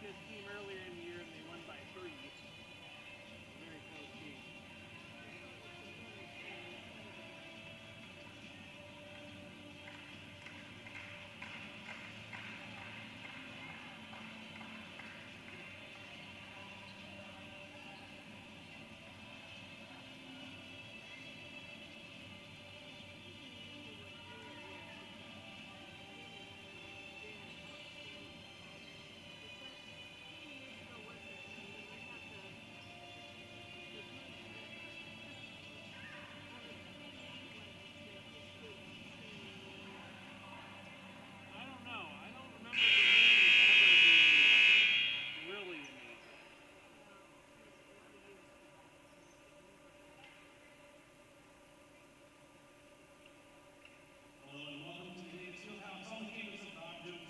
this team earlier in the year, and they won by 3. Very close game.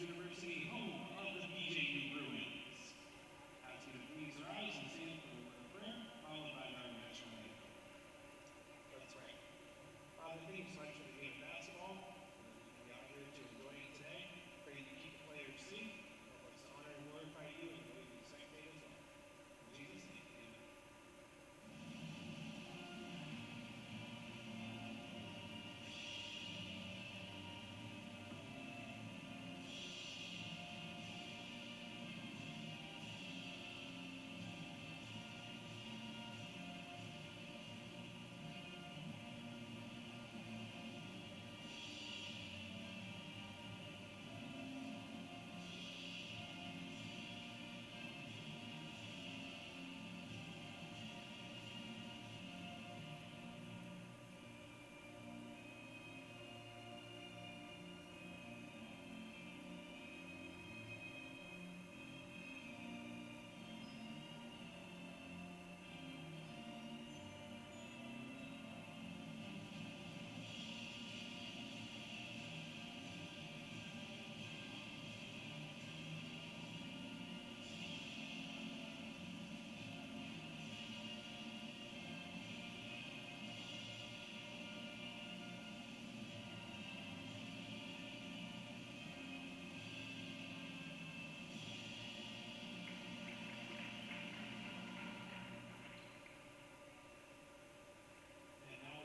University, home of the BJU Bruins. Ask you to please rise and stand for the word of prayer, followed by our national anthem. Let's pray. Father, thank you so much for the game of basketball. We are here to enjoy it today. Pray that you keep the players safe. Help us to honor and glorify you in the way we spectate as well. In Jesus' name, amen.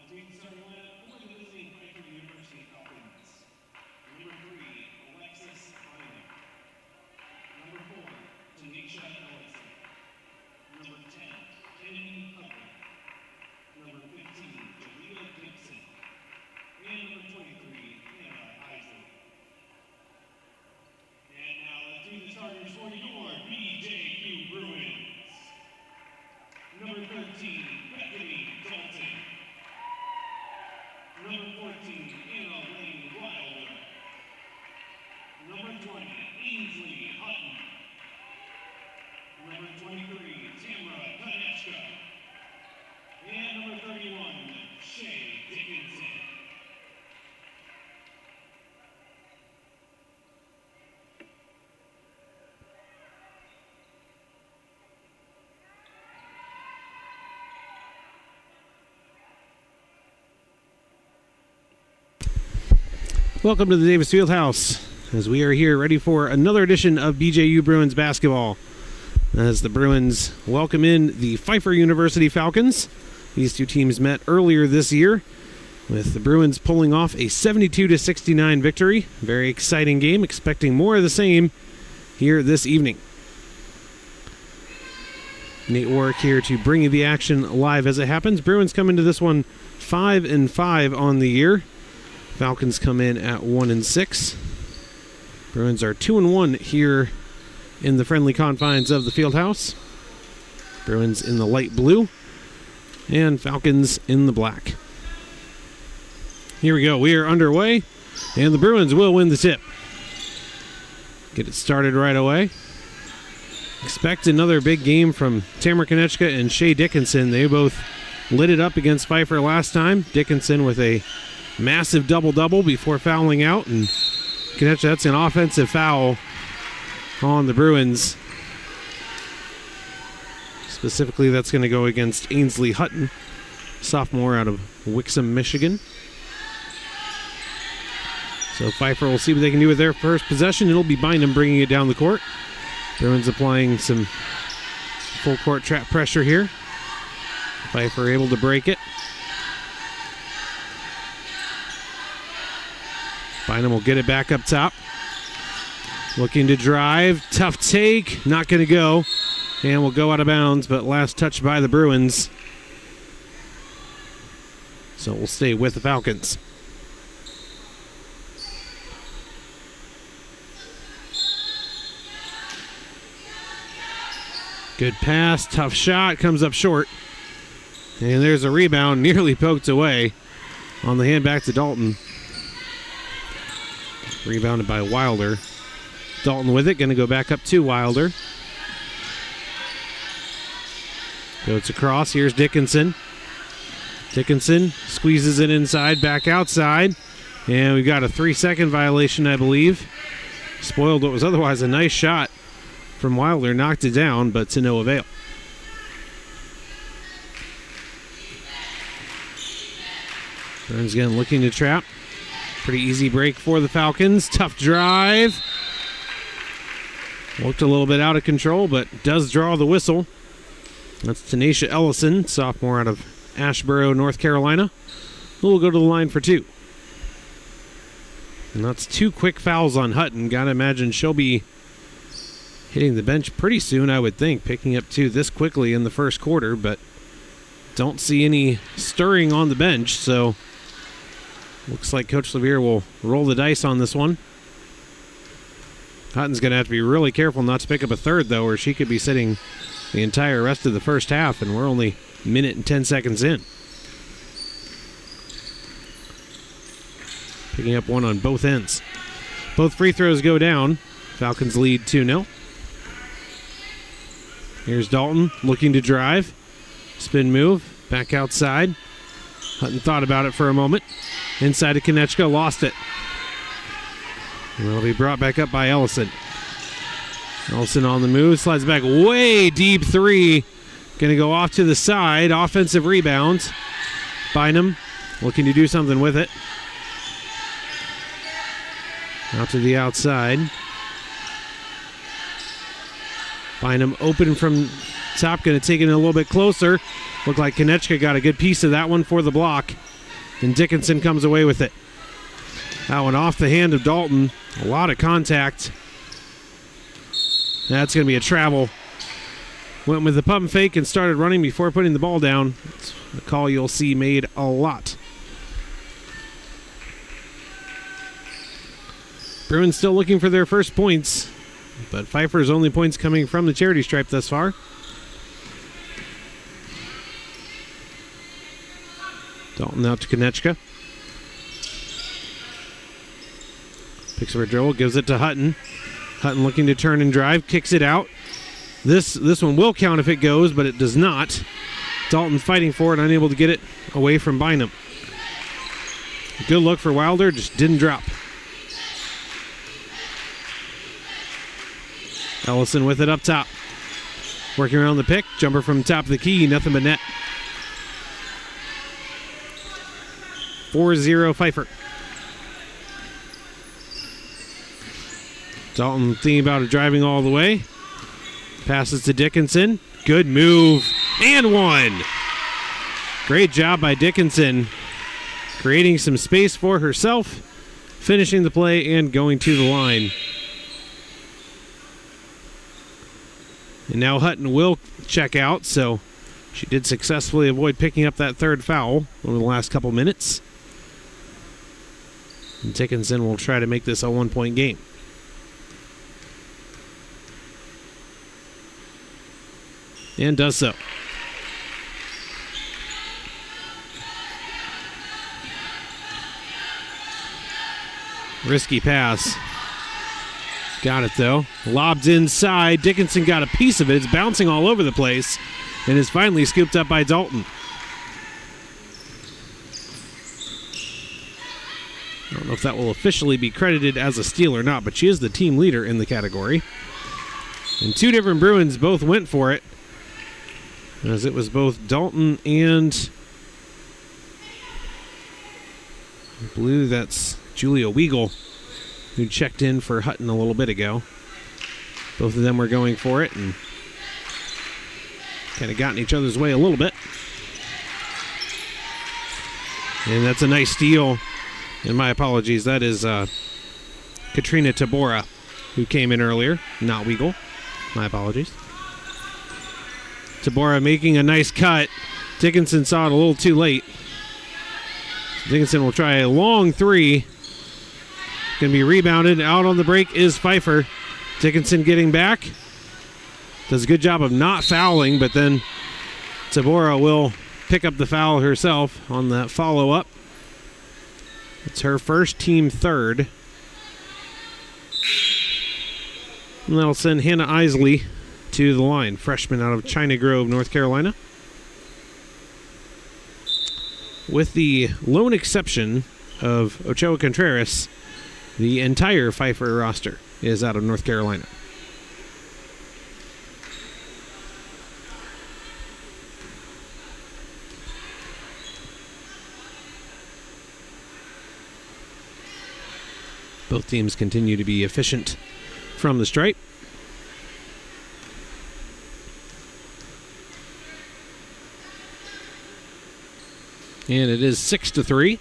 Students are led for the visiting Pfeiffer University Falcons. Number 3, Alexis Pfeiffer. Number 4, Tanisha Ellison. Number 10, Kennedy Hubbard. Number 15, Jalea Gibson. And number 23, Hannah Isley. And now let's do the starters for your BJU Bruins. Number 13, Bethany Dalton. Number 14, Anna Lane Wilder. Number 20, Ainsley Hutton. Number 23, Tamara Konechka. And number 31, Shay Dickinson. Welcome to the Davis Fieldhouse, as we are here ready for another edition of BJU Bruins basketball. As the Bruins welcome in the Pfeiffer University Falcons. These two teams met earlier this year, with the Bruins pulling off a 72-69 victory. Very exciting game, expecting more of the same here this evening. Nate Warwick here to bring you the action live as it happens. Bruins come into this one 5-5 on the year. Falcons come in at 1-6. Bruins are 2-1 here in the friendly confines of the Fieldhouse. Bruins in the light blue and Falcons in the black. Here we go. We are underway, and the Bruins will win the tip. Get it started right away. Expect another big game from Tamara Konechka and Shay Dickinson. They both lit it up against Pfeiffer last time. Dickinson with a massive double-double before fouling out, and Konechka, that's an offensive foul on the Bruins. Specifically, that's going to go against Ainsley Hutton, sophomore out of Wixom, Michigan. So Pfeiffer will see what they can do with their first possession. It'll be Bynum bringing it down the court. Bruins applying some full court trap pressure here. Pfeiffer able to break it. Bynum will get it back up top. Looking to drive. Tough take. Not going to go. And will go out of bounds, but last touch by the Bruins. So we'll stay with the Falcons. Good pass. Tough shot. Comes up short. And there's a rebound. Nearly poked away on the hand back to Dalton. Rebounded by Wilder. Dalton with it. Going to go back up to Wilder. Goes across. Here's Dickinson. Dickinson squeezes it inside, back outside. And we've got a 3-second violation, I believe. Spoiled what was otherwise a nice shot from Wilder. Knocked it down, but to no avail. Bruins again looking to trap. Pretty easy break for the Falcons. Tough drive. Looked a little bit out of control, but does draw the whistle. That's Tanisha Ellison, sophomore out of Asheboro, North Carolina, who will go to the line for 2. And that's 2 quick fouls on Hutton. Gotta imagine she'll be hitting the bench pretty soon, I would think, picking up 2 this quickly in the first quarter, but don't see any stirring on the bench, so looks like Coach Levere will roll the dice on this one. Hutton's going to have to be really careful not to pick up a third, though, or she could be sitting the entire rest of the first half, and we're only a minute and 10 seconds in. Picking up one on both ends. Both free throws go down. Falcons lead 2-0. Here's Dalton looking to drive. Spin move. Back outside. Hutton thought about it for a moment. Inside to Konechka. Lost it. And it'll be brought back up by Ellison. Ellison on the move. Slides back way deep 3. Going to go off to the side. Offensive rebound. Bynum looking to do something with it. Out to the outside. Bynum open from top. Going to take it a little bit closer. Looked like Konechka got a good piece of that one for the block. And Dickinson comes away with it. That one off the hand of Dalton. A lot of contact. That's going to be a travel. Went with the pump fake and started running before putting the ball down. It's a call you'll see made a lot. Bruins still looking for their first points, but Pfeiffer's only points coming from the charity stripe thus far. Dalton out to Konechka. Picks up a dribble, gives it to Hutton. Hutton looking to turn and drive, kicks it out. This one will count if it goes, but it does not. Dalton fighting for it, unable to get it away from Bynum. Good look for Wilder, just didn't drop. Ellison with it up top. Working around the pick, jumper from top of the key, nothing but net. 4-0 Pfeiffer. Dalton thinking about it, driving all the way. Passes to Dickinson. Good move. And one. Great job by Dickinson. Creating some space for herself. Finishing the play and going to the line. And now Hutton will check out, so she did successfully avoid picking up that third foul over the last couple minutes. And Dickinson will try to make this a 1-point game. And does so. Risky pass. Got it though. Lobbed inside. Dickinson got a piece of it. It's bouncing all over the place and is finally scooped up by Dalton. I don't know if that will officially be credited as a steal or not, but she is the team leader in the category. And 2 different Bruins both went for it, as it was both Dalton and I believe that's Julia Weigel, who checked in for Hutton a little bit ago. Both of them were going for it and kind of got in each other's way a little bit. And that's a nice steal. And my apologies, that is Katrina Tabora, who came in earlier, not Weagle. My apologies. Tabora making a nice cut. Dickinson saw it a little too late. Dickinson will try a long three. Going to be rebounded. Out on the break is Pfeiffer. Dickinson getting back. Does a good job of not fouling, but then Tabora will pick up the foul herself on that follow-up. It's her first, team third. And that'll send Hannah Isley to the line, freshman out of China Grove, North Carolina. With the lone exception of Ochoa Contreras, the entire Pfeiffer roster is out of North Carolina. Both teams continue to be efficient from the stripe. And it is 6-3.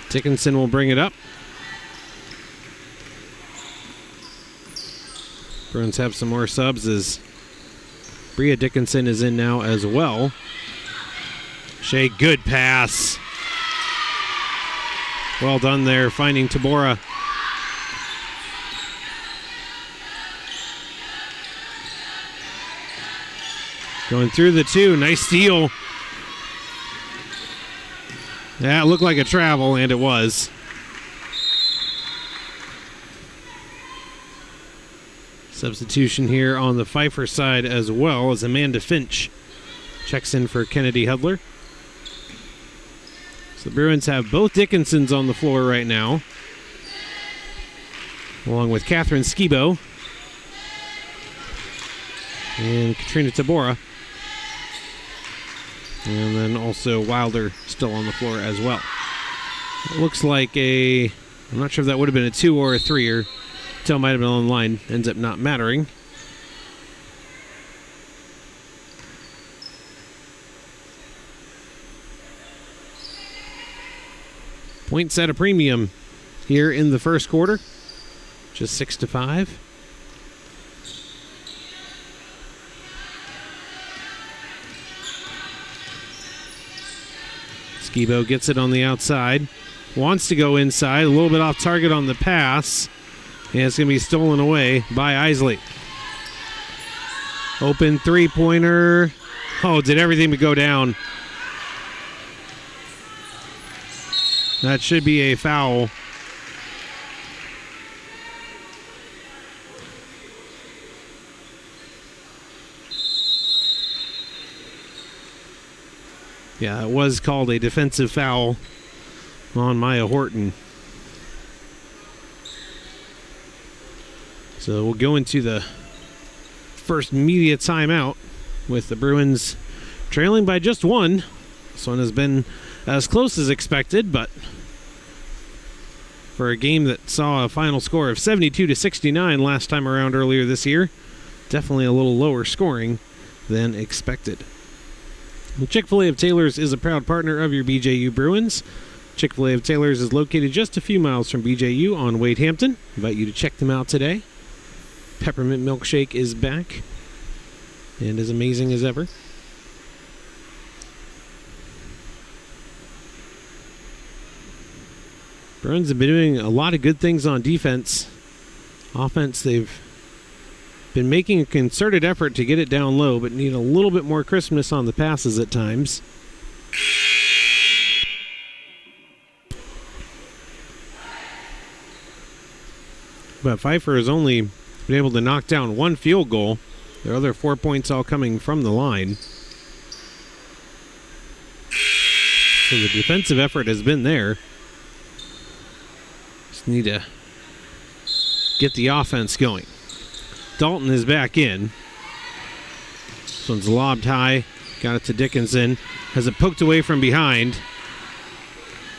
Dickinson will bring it up. Bruins have some more subs as Bria Dickinson is in now as well. Shea, good pass. Well done there, finding Tabora. Going through the two, nice steal. That looked like a travel, and it was. Substitution here on the Pfeiffer side as well as Amanda Finch checks in for Kennedy Hudler. So the Bruins have both Dickinsons on the floor right now, along with Catherine Skibo and Katrina Tabora. And then also Wilder still on the floor as well. It looks like I'm not sure if that would have been a 2 or a 3, or until might have been on the line. Ends up not mattering. Points at a premium here in the first quarter. Just 6-5. Skibo gets it on the outside. Wants to go inside. A little bit off target on the pass. And it's going to be stolen away by Isley. Open three-pointer. Oh, did everything but go down. That should be a foul. Yeah, it was called a defensive foul on Maya Horton. So we'll go into the first media timeout with the Bruins trailing by just 1. This one has been as close as expected, but for a game that saw a final score of 72-69 last time around earlier this year, definitely a little lower scoring than expected. The Chick-fil-A of Taylor's is a proud partner of your BJU Bruins. Chick-fil-A of Taylor's is located just a few miles from BJU on Wade Hampton. I invite you to check them out today. Peppermint milkshake is back and as amazing as ever. Bruins have been doing a lot of good things on defense. Offense, they've been making a concerted effort to get it down low, but need a little bit more crispness on the passes at times. But Pfeiffer has only been able to knock down 1 field goal. Their other 4 points all coming from the line. So the defensive effort has been there. Just need to get the offense going. Dalton is back in. This one's lobbed high. Got it to Dickinson. Has it poked away from behind.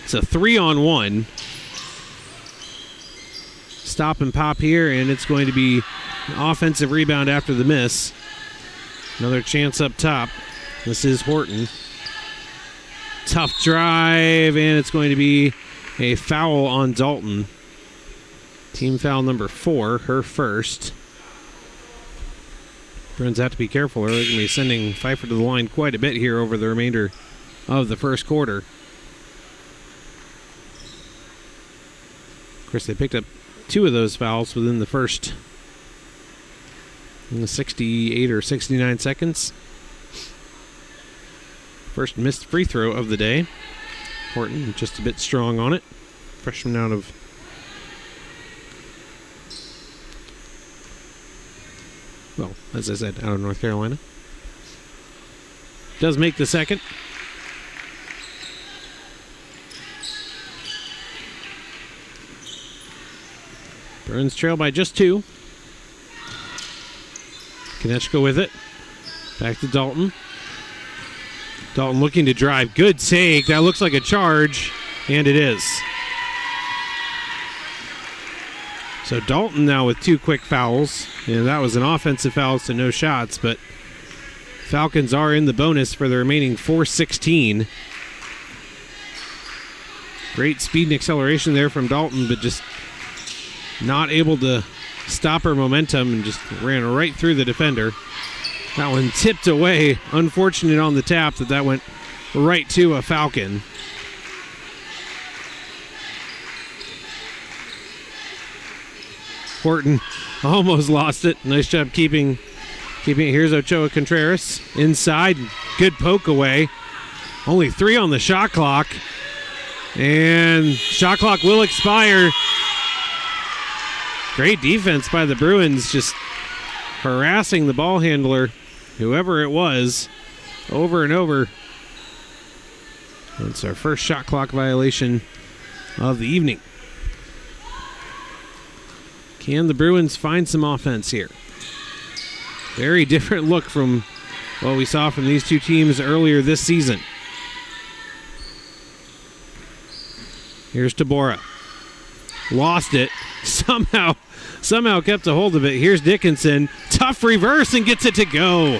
It's a 3-on-1. stop and pop here, and it's going to be an offensive rebound after the miss. Another chance up top. This is Horton. Tough drive, and it's going to be a foul on Dalton. Team foul number 4, her first. Bruins have to be careful. They're going to be sending Pfeiffer to the line quite a bit here over the remainder of the first quarter. Of course, they picked up 2 of those fouls within the first 68 or 69 seconds. First missed free throw of the day. Horton just a bit strong on it. Freshman out of as I said, out of North Carolina. Does make the second. Bruins trail by just 2. Konechka with it. Back to Dalton. Dalton looking to drive. Good take. That looks like a charge, and it is. So Dalton now with 2 quick fouls. And that was an offensive foul, so no shots, but Falcons are in the bonus for the remaining 4:16. Great speed and acceleration there from Dalton, but just not able to stop her momentum and just ran right through the defender. That one tipped away. Unfortunate on the tap that went right to a Falcon. Horton almost lost it. Nice job keeping it. Here's Ochoa Contreras inside. Good poke away. Only 3 on the shot clock. And shot clock will expire. Great defense by the Bruins, just harassing the ball handler, whoever it was, over and over. That's our first shot clock violation of the evening. Can the Bruins find some offense here? Very different look from what we saw from these 2 teams earlier this season. Here's Tabora. Lost it. Somehow kept a hold of it. Here's Dickinson. Tough reverse and gets it to go.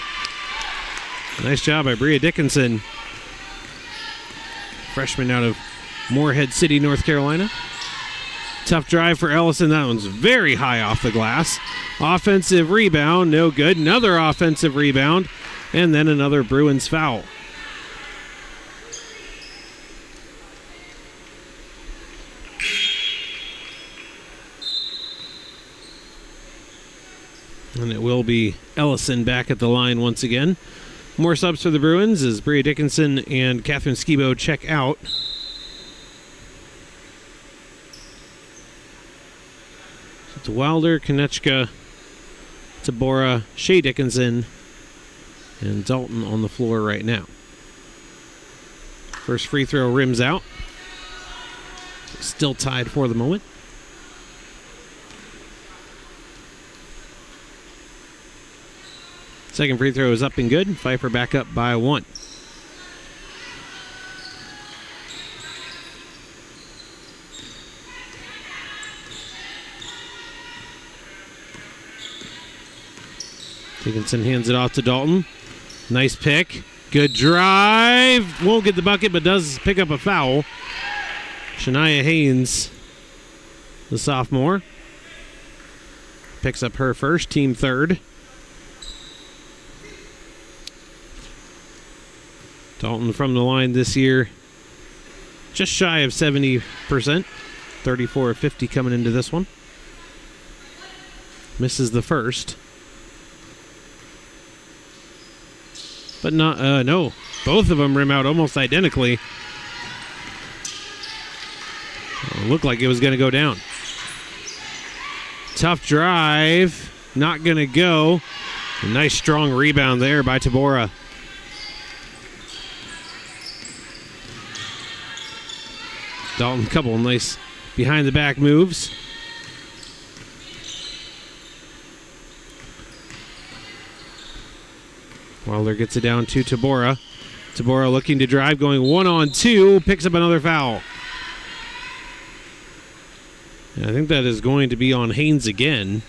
Nice job by Bria Dickinson. Freshman out of Morehead City, North Carolina. Tough drive for Ellison. That one's very high off the glass. Offensive rebound, no good. Another offensive rebound, and then another Bruins foul. And it will be Ellison back at the line once again. More subs for the Bruins as Bria Dickinson and Catherine Skibo check out. It's Wilder, Konechka, Tabora, Shea Dickinson, and Dalton on the floor right now. First free throw rims out. Still tied for the moment. Second free throw is up and good. Pfeiffer back up by 1. Dickinson hands it off to Dalton. Nice pick. Good drive. Won't get the bucket, but does pick up a foul. Shania Haynes, the sophomore, picks up her first, team third. Dalton from the line this year, just shy of 70%. 34 of 50 coming into this one. Misses the first. But not, no. Both of them rim out almost identically. Looked like it was going to go down. Tough drive. Not going to go. A nice strong rebound there by Tabora. Dalton, a couple of nice behind the back moves. Wilder gets it down to Tabora. Tabora looking to drive, going 1-on-2, picks up another foul. And I think that is going to be on Haynes again,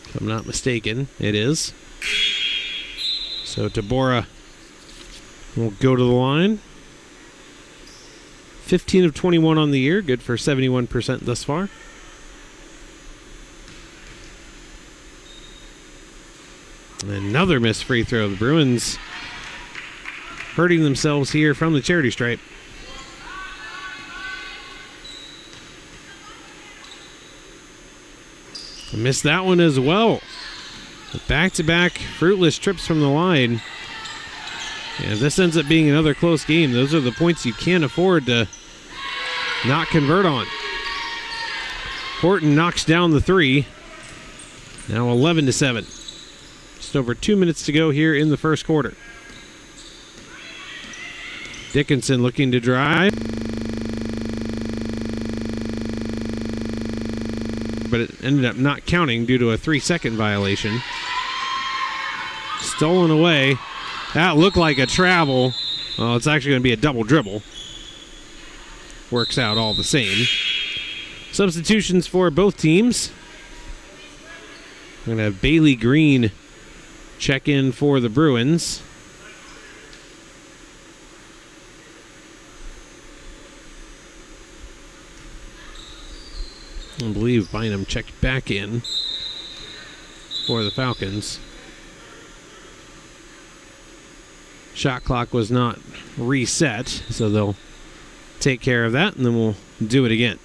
if I'm not mistaken. It is. So Tabora will go to the line. 15 of 21 on the year, good for 71% thus far. Another missed free throw. The Bruins hurting themselves here from the charity stripe. Missed that one as well. Back-to-back fruitless trips from the line. And if this ends up being another close game, those are the points you can't afford to not convert on. Horton knocks down the three. Now 11-7. Just over 2 minutes to go here in the first quarter. Dickinson looking to drive. But it ended up not counting due to a 3-second violation. Stolen away. That looked like a travel. Well, it's actually going to be a double dribble. Works out all the same. Substitutions for both teams. We're going to have Bailey Green check in for the Bruins. I believe Bynum checked back in for the Falcons. Shot clock was not reset, so they'll take care of that, and then we'll do it again.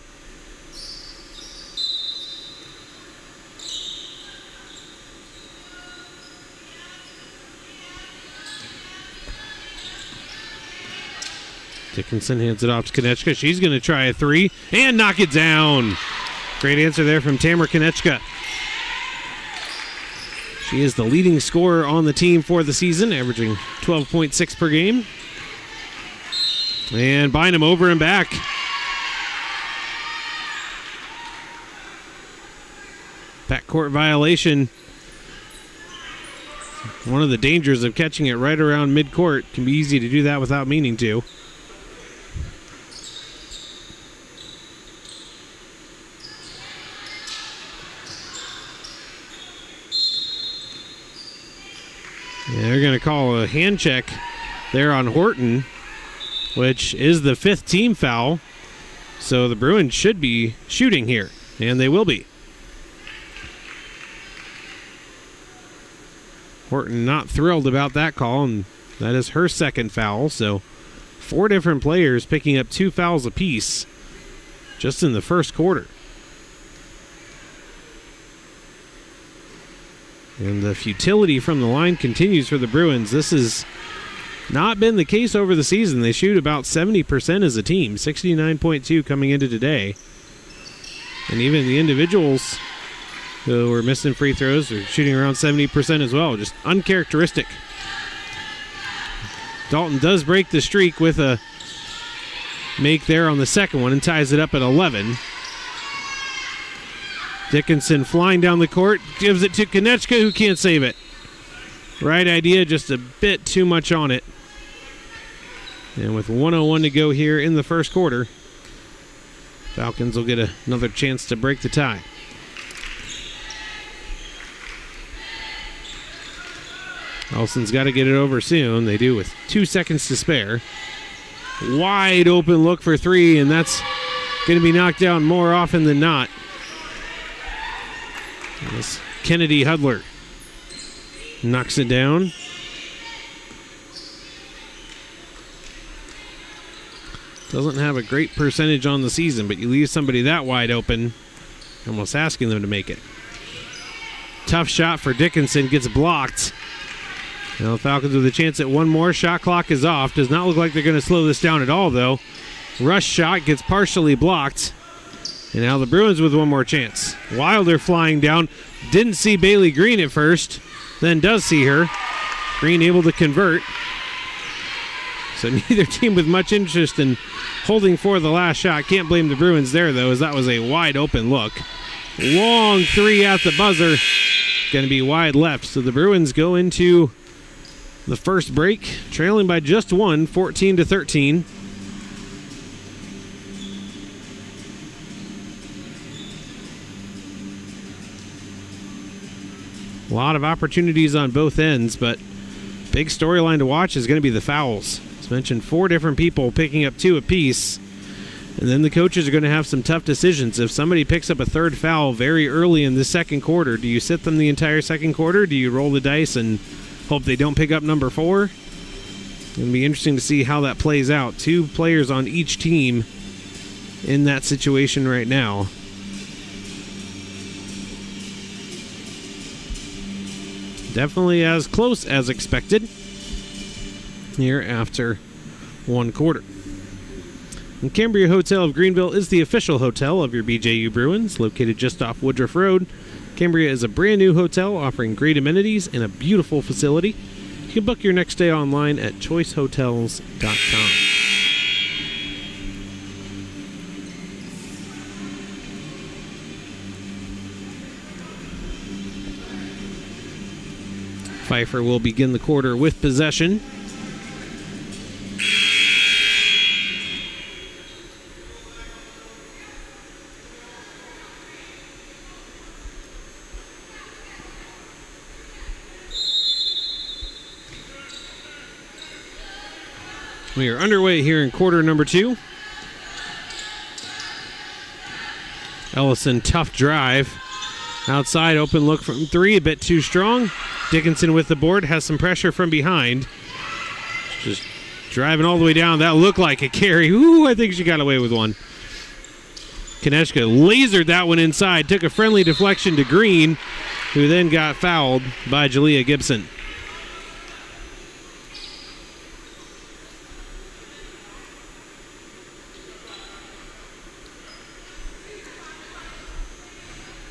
Dickinson hands it off to Konechka. She's going to try a three and knock it down. Great answer there from Tamara Konechka. She is the leading scorer on the team for the season, averaging 12.6 per game. And Bynum over and back. Backcourt violation. One of the dangers of catching it right around midcourt. Can be easy to do that without meaning to. Yeah, they're going to call a hand check there on Horton, which is the 5th team foul. So the Bruins should be shooting here, and they will be. Horton not thrilled about that call, and that is her 2nd foul. So 4 different players picking up 2 fouls apiece just in the first quarter. And the futility from the line continues for the Bruins. This has not been the case over the season. They shoot about 70% as a team, 69.2 coming into today. And even the individuals who were missing free throws are shooting around 70% as well. Just uncharacteristic. Dalton does break the streak with a make there on the second one and ties it up at 11. Dickinson flying down the court, gives it to Konechka, who can't save it. Right idea, just a bit too much on it. And with 1:01 to go here in the first quarter, Falcons will get another chance to break the tie. Elson's got to get it over soon. They do with 2 seconds to spare. Wide open look for 3, and that's going to be knocked down more often than not. As Kennedy Hudler knocks it down. Doesn't have a great percentage on the season, but you leave somebody that wide open, almost asking them to make it. Tough shot for Dickinson, gets blocked. Now the Falcons with a chance at one more. Shot clock is off. Does not look like they're going to slow this down at all, though. Rush shot gets partially blocked. And now the Bruins with one more chance. Wilder flying down. Didn't see Bailey Green at first. Then does see her. Green able to convert. So neither team with much interest in holding for the last shot. Can't blame the Bruins there, though, as that was a wide open look. Long 3 at the buzzer. Going to be wide left. So the Bruins go into the first break, trailing by just 1, 14-13. A lot of opportunities on both ends, but big storyline to watch is going to be the fouls. As mentioned, 4 different people picking up 2 apiece, and then the coaches are going to have some tough decisions. If somebody picks up a 3rd foul very early in the second quarter, do you sit them the entire second quarter? Do you roll the dice and hope they don't pick up number 4? It's going to be interesting to see how that plays out. 2 players on each team in that situation right now. Definitely as close as expected here after 1 quarter. And Cambria Hotel of Greenville is the official hotel of your BJU Bruins, located just off Woodruff Road. Cambria is a brand new hotel offering great amenities and a beautiful facility. You can book your next stay online at choicehotels.com. Pfeiffer will begin the quarter with possession. We are underway here in quarter number 2. Ellison, tough drive. Outside, open look from 3, a bit too strong. Dickinson with the board, has some pressure from behind. Just driving all the way down. That looked like a carry. Ooh, I think she got away with one. Konechka lasered that one inside, took a friendly deflection to Green, who then got fouled by Jalea Gibson.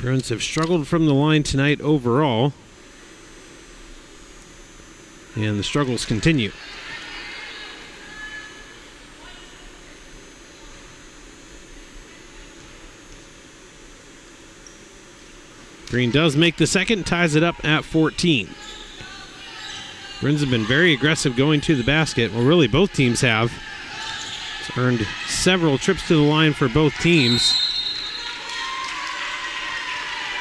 Bruins have struggled from the line tonight overall, and the struggles continue. Green does make the second, ties it up at 14. Bruins have been very aggressive going to the basket. Well, really, both teams have. It's earned several trips to the line for both teams.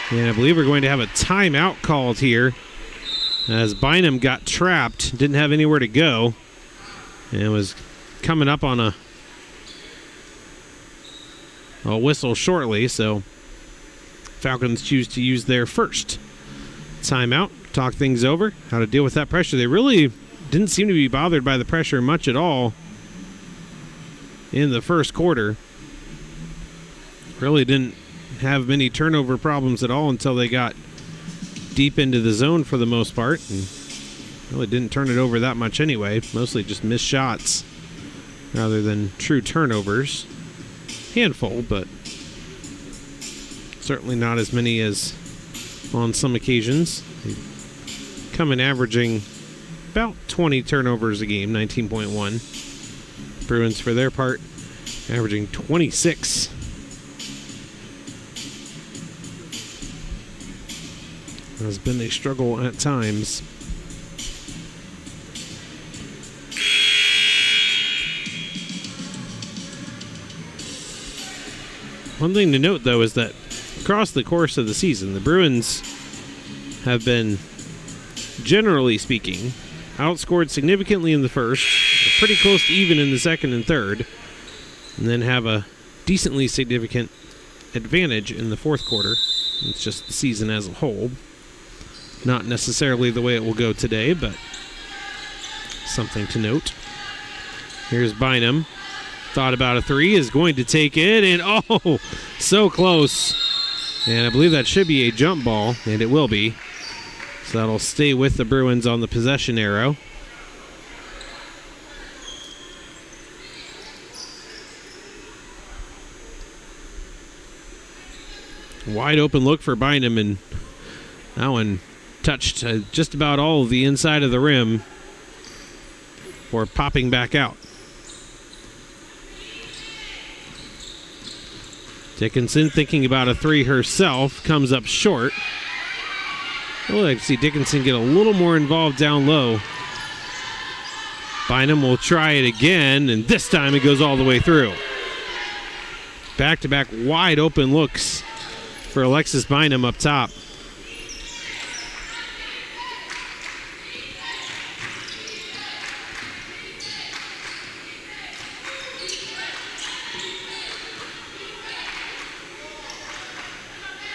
And I believe we're going to have a timeout called here, as Bynum got trapped, didn't have anywhere to go, and was coming up on a whistle shortly, so Falcons choose to use their first timeout, talk things over, how to deal with that pressure. They really didn't seem to be bothered by the pressure much at all in the first quarter. Really didn't have many turnover problems at all until they got deep into the zone for the most part, and really didn't turn it over that much anyway. Mostly just missed shots rather than true turnovers. Handful, but certainly not as many as on some occasions. They come in averaging about 20 turnovers a game, 19.1. Bruins, for their part, averaging 26. Has been a struggle at times. One thing to note, though, is that across the course of the season, the Bruins have been, generally speaking, outscored significantly in the first, pretty close to even in the second and third, and then have a decently significant advantage in the fourth quarter. It's just the season as a whole. Not necessarily the way it will go today, but something to note. Here's Bynum. Thought about a 3, is going to take it, and oh, so close. And I believe that should be a jump ball, and it will be. So that'll stay with the Bruins on the possession arrow. Wide open look for Bynum, and that one touched just about all of the inside of the rim for popping back out. Dickinson thinking about a 3 herself, comes up short. I would like to see Dickinson get a little more involved down low. Bynum will try it again, and this time it goes all the way through. Back-to-back wide open looks for Alexis Bynum up top.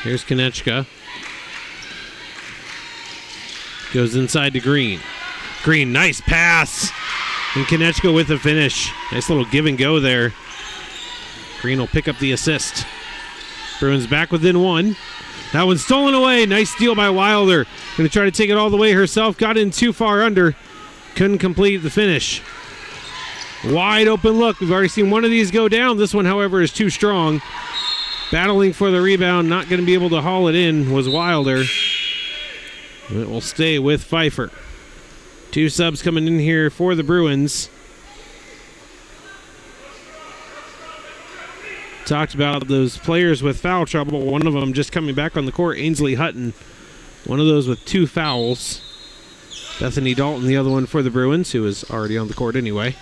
Here's Konechka. Goes inside to Green. Green, nice pass. And Konechka with the finish. Nice little give and go there. Green will pick up the assist. Bruins back within one. That one's stolen away. Nice steal by Wilder. Going to try to take it all the way herself. Got in too far under. Couldn't complete the finish. Wide open look. We've already seen one of these go down. This one, however, is too strong. Battling for the rebound. Not going to be able to haul it in was Wilder. It will stay with Pfeiffer. 2 subs coming in here for the Bruins. Talked about those players with foul trouble. One of them just coming back on the court, Ainsley Hutton. One of those with 2 fouls. Bethany Dalton, the other one for the Bruins, who is already on the court anyway.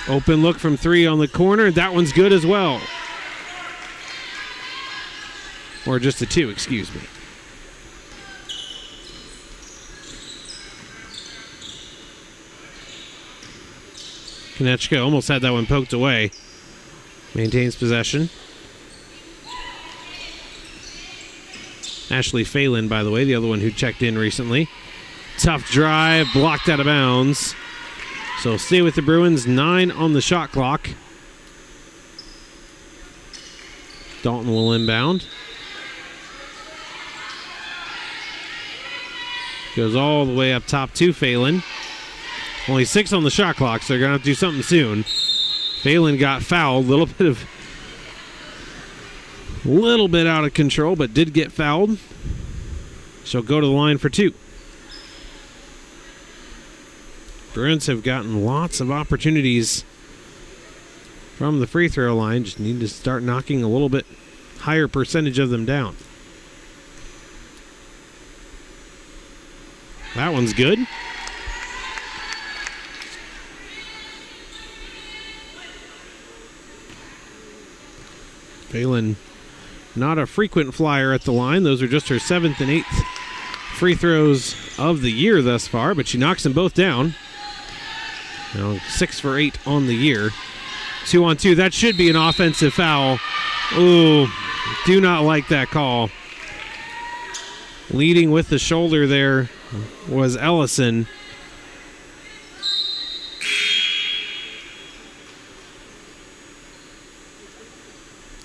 Open look from 3 on the corner. That one's good as well. Or just a 2, excuse me. Konechka almost had that one poked away. Maintains possession. Ashley Phelan, by the way, the other one who checked in recently. Tough drive, blocked out of bounds. So stay with the Bruins, 9 on the shot clock. Dalton will inbound. Goes all the way up top to Phelan. Only 6 on the shot clock, so they're going to have to do something soon. Phelan got fouled, a little bit out of control, but did get fouled. She'll go to the line for 2. Bruins have gotten lots of opportunities from the free throw line. Just need to start knocking a little bit higher percentage of them down. That one's good. Phelan, not a frequent flyer at the line. Those are just her 7th and 8th free throws of the year thus far, but she knocks them both down. Now 6 for 8 on the year. 2-on-2. That should be an offensive foul. Ooh, do not like that call. Leading with the shoulder there was Ellison.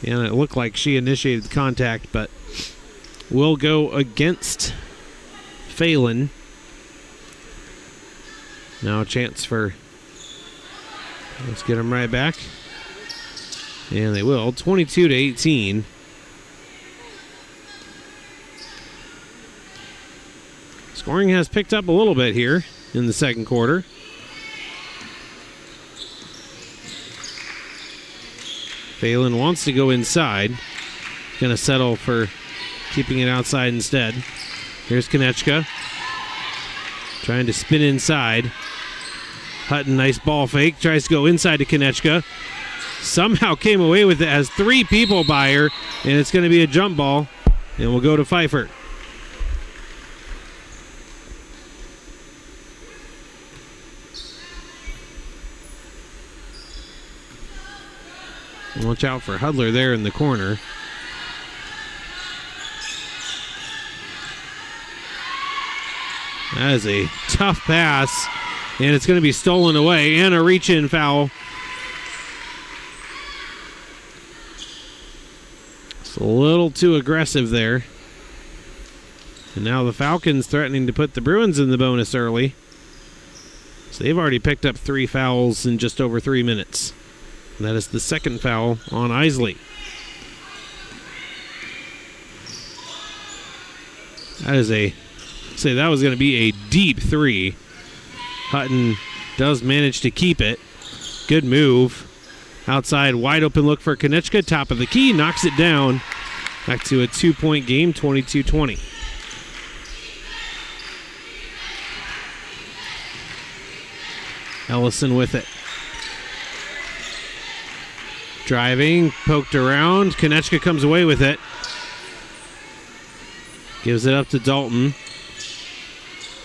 And it looked like she initiated the contact, but will go against Phelan. Now a chance for, let's get them right back. And they will, 22-18. Scoring has picked up a little bit here in the second quarter. Phelan wants to go inside. Going to settle for keeping it outside instead. Here's Konechka. Trying to spin inside. Hutton, nice ball fake. Tries to go inside to Konechka. Somehow came away with it. Has 3 people by her. And it's going to be a jump ball. And we'll go to Pfeiffer. Watch out for Hudler there in the corner. That is a tough pass, and it's going to be stolen away, and a reach-in foul. It's a little too aggressive there. And now the Falcons threatening to put the Bruins in the bonus early. So they've already picked up 3 fouls in just over 3 minutes. And that is the second foul on Isley. That is that was going to be a deep 3. Hutton does manage to keep it. Good move. Outside, wide open look for Konechka. Top of the key, knocks it down. Back to a 2-point game, 22-20. Ellison with it. Driving, poked around. Konechka comes away with it. Gives it up to Dalton.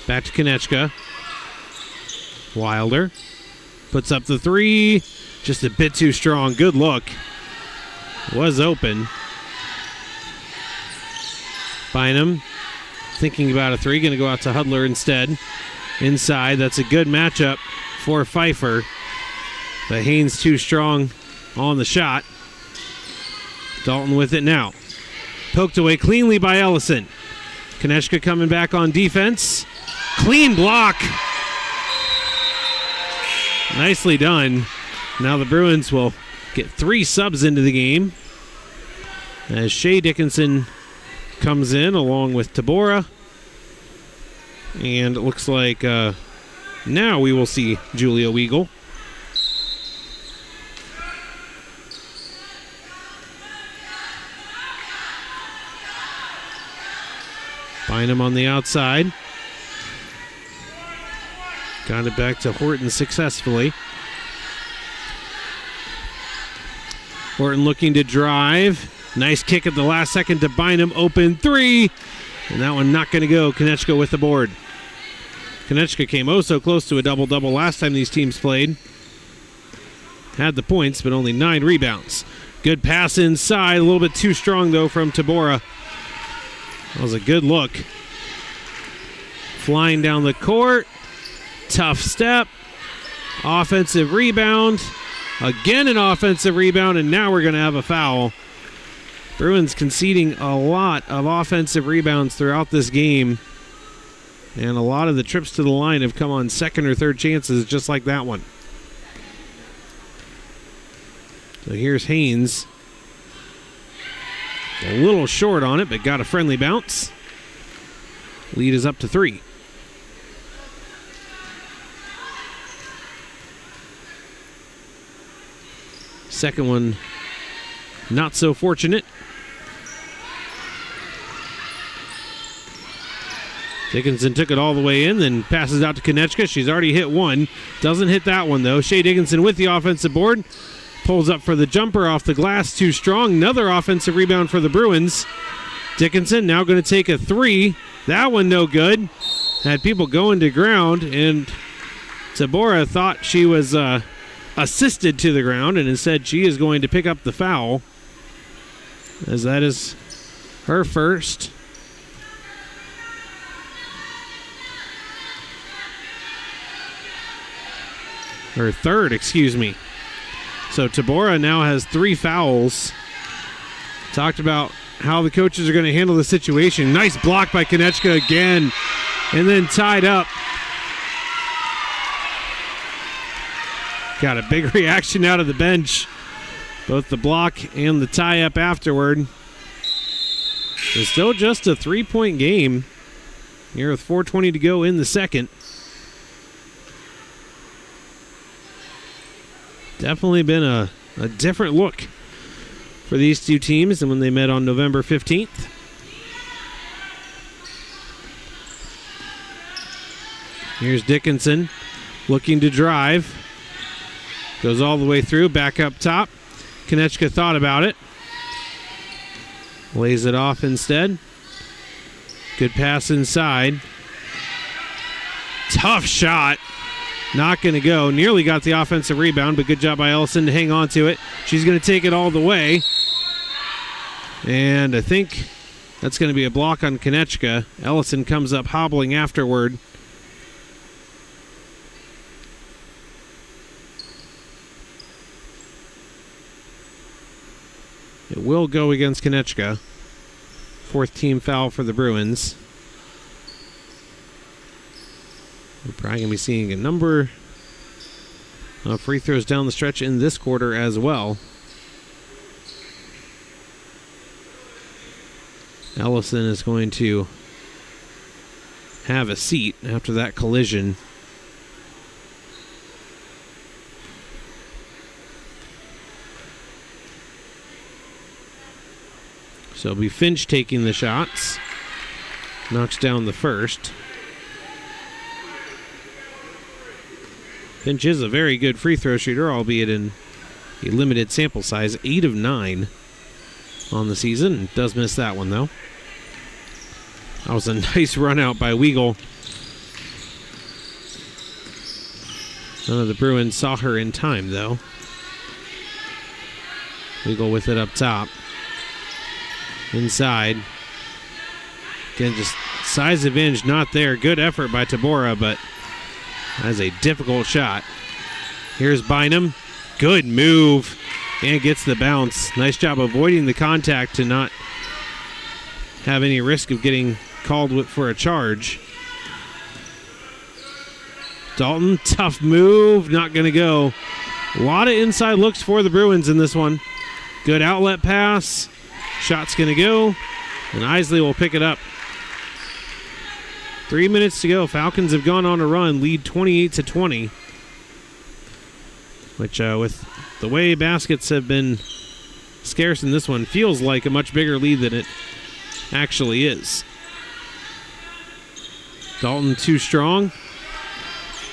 Back to Konechka. Wilder puts up the 3. Just a bit too strong. Good look. Was open. Bynum thinking about a three, going to go out to Hudler instead. Inside, that's a good matchup for Pfeiffer. But Haynes too strong on the shot. Dalton with it now. Poked away cleanly by Ellison. Konechka coming back on defense. Clean block. Nicely done. Now the Bruins will get 3 subs into the game as Shea Dickinson comes in along with Tabora. And it looks like now we will see Julia Weigel. Bynum on the outside. Got it back to Horton successfully. Horton looking to drive. Nice kick at the last second to Bynum. Open three. And that one not going to go. Konechka with the board. Konechka came oh so close to a double-double last time these teams played. Had the points, but only 9 rebounds. Good pass inside. A little bit too strong, though, from Tabora. That was a good look. Flying down the court. Tough step. Offensive rebound. Again an offensive rebound, and now we're going to have a foul. Bruins conceding a lot of offensive rebounds throughout this game. And a lot of the trips to the line have come on second or third chances, just like that one. So here's Haynes. A little short on it, but got a friendly bounce. Lead is up to 3. Second one, not so fortunate. Dickinson took it all the way in, then passes out to Konechka. She's already hit one. Doesn't hit that one, though. Shea Dickinson with the offensive board. Pulls up for the jumper off the glass, too strong. Another offensive rebound for the Bruins. Dickinson now going to take a 3. That one no good. Had people going to ground, and Tabora thought she was assisted to the ground, and instead she is going to pick up the foul, as that is her first. Or third, excuse me. So Tabora now has 3 fouls. Talked about how the coaches are going to handle the situation. Nice block by Konechka again, and then tied up. Got a big reaction out of the bench. Both the block and the tie-up afterward. It's still just a 3-point game here with 4:20 to go in the second. Definitely been a different look for these two teams than when they met on November 15th. Here's Dickinson looking to drive. Goes all the way through, back up top. Konechka thought about it. Lays it off instead. Good pass inside. Tough shot. Not going to go. Nearly got the offensive rebound, but good job by Ellison to hang on to it. She's going to take it all the way. And I think that's going to be a block on Konechka. Ellison comes up hobbling afterward. It will go against Konechka. 4th team foul for the Bruins. We're probably going to be seeing a number of free throws down the stretch in this quarter as well. Ellison is going to have a seat after that collision. So it'll be Finch taking the shots. Knocks down the first. Finch is a very good free throw shooter, albeit in a limited sample size. 8 of 9 on the season. Does miss that one, though. That was a nice run out by Weigel. None of the Bruins saw her in time, though. Weigel with it up top. Inside. Again, just size advantage not there. Good effort by Tabora, but that's a difficult shot. Here's Bynum. Good move. And gets the bounce. Nice job avoiding the contact to not have any risk of getting called for a charge. Dalton, tough move. Not going to go. A lot of inside looks for the Bruins in this one. Good outlet pass. Shot's going to go. And Isley will pick it up. 3 minutes to go. Falcons have gone on a run, lead 28-20. Which, with the way baskets have been scarce in this one, feels like a much bigger lead than it actually is. Dalton too strong.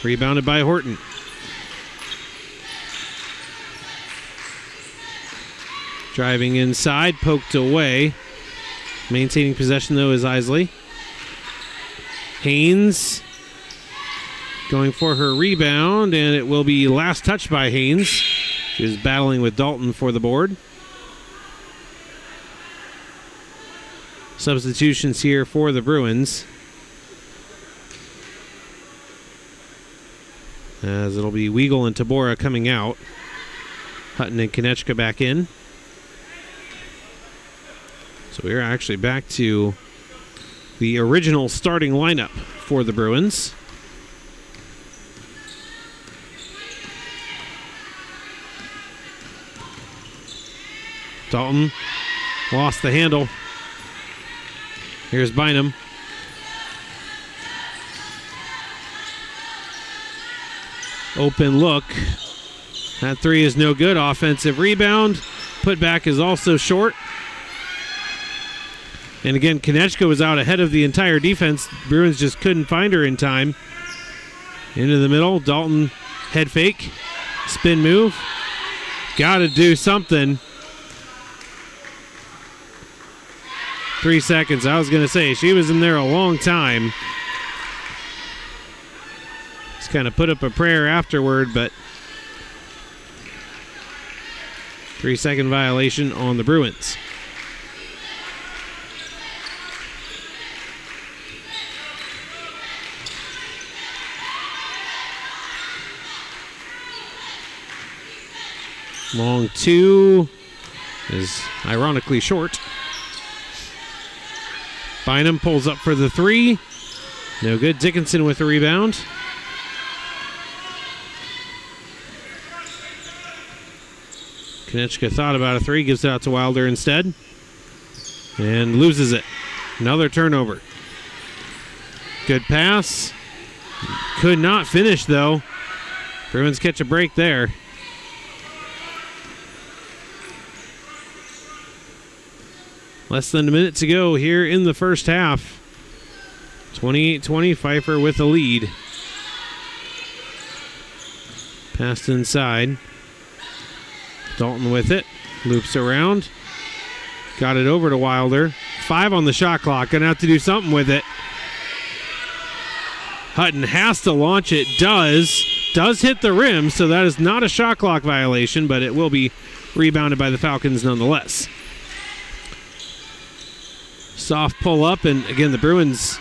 Rebounded by Horton. Driving inside, poked away. Maintaining possession, though, is Isley. Haynes going for her rebound, and it will be last touched by Haynes. She was battling with Dalton for the board. Substitutions here for the Bruins, as it'll be Weigel and Tabora coming out. Hutton and Konechka back in. So we're actually back to the original starting lineup for the Bruins. Dalton lost the handle. Here's Bynum. Open look. That three is no good. Offensive rebound. Putback is also short. And again, Konechka was out ahead of the entire defense. Bruins just couldn't find her in time. Into the middle. Dalton head fake. Spin move. Got to do something. 3 seconds. I was going to say, she was in there a long time. Just kind of put up a prayer afterward, but 3-second violation on the Bruins. Long two is ironically short. Bynum pulls up for the three. No good. Dickinson with the rebound. Konechka thought about a three, gives it out to Wilder instead, and loses it. Another turnover. Good pass. Could not finish, though. Bruins catch a break there. Less than a minute to go here in the first half. 28-20, Pfeiffer with the lead. Passed inside. Dalton with it. Loops around. Got it over to Wilder. 5 on the shot clock. Gonna have to do something with it. Hutton has to launch it. Does hit the rim, so that is not a shot clock violation, but it will be rebounded by the Falcons nonetheless. Soft pull up, and again, the Bruins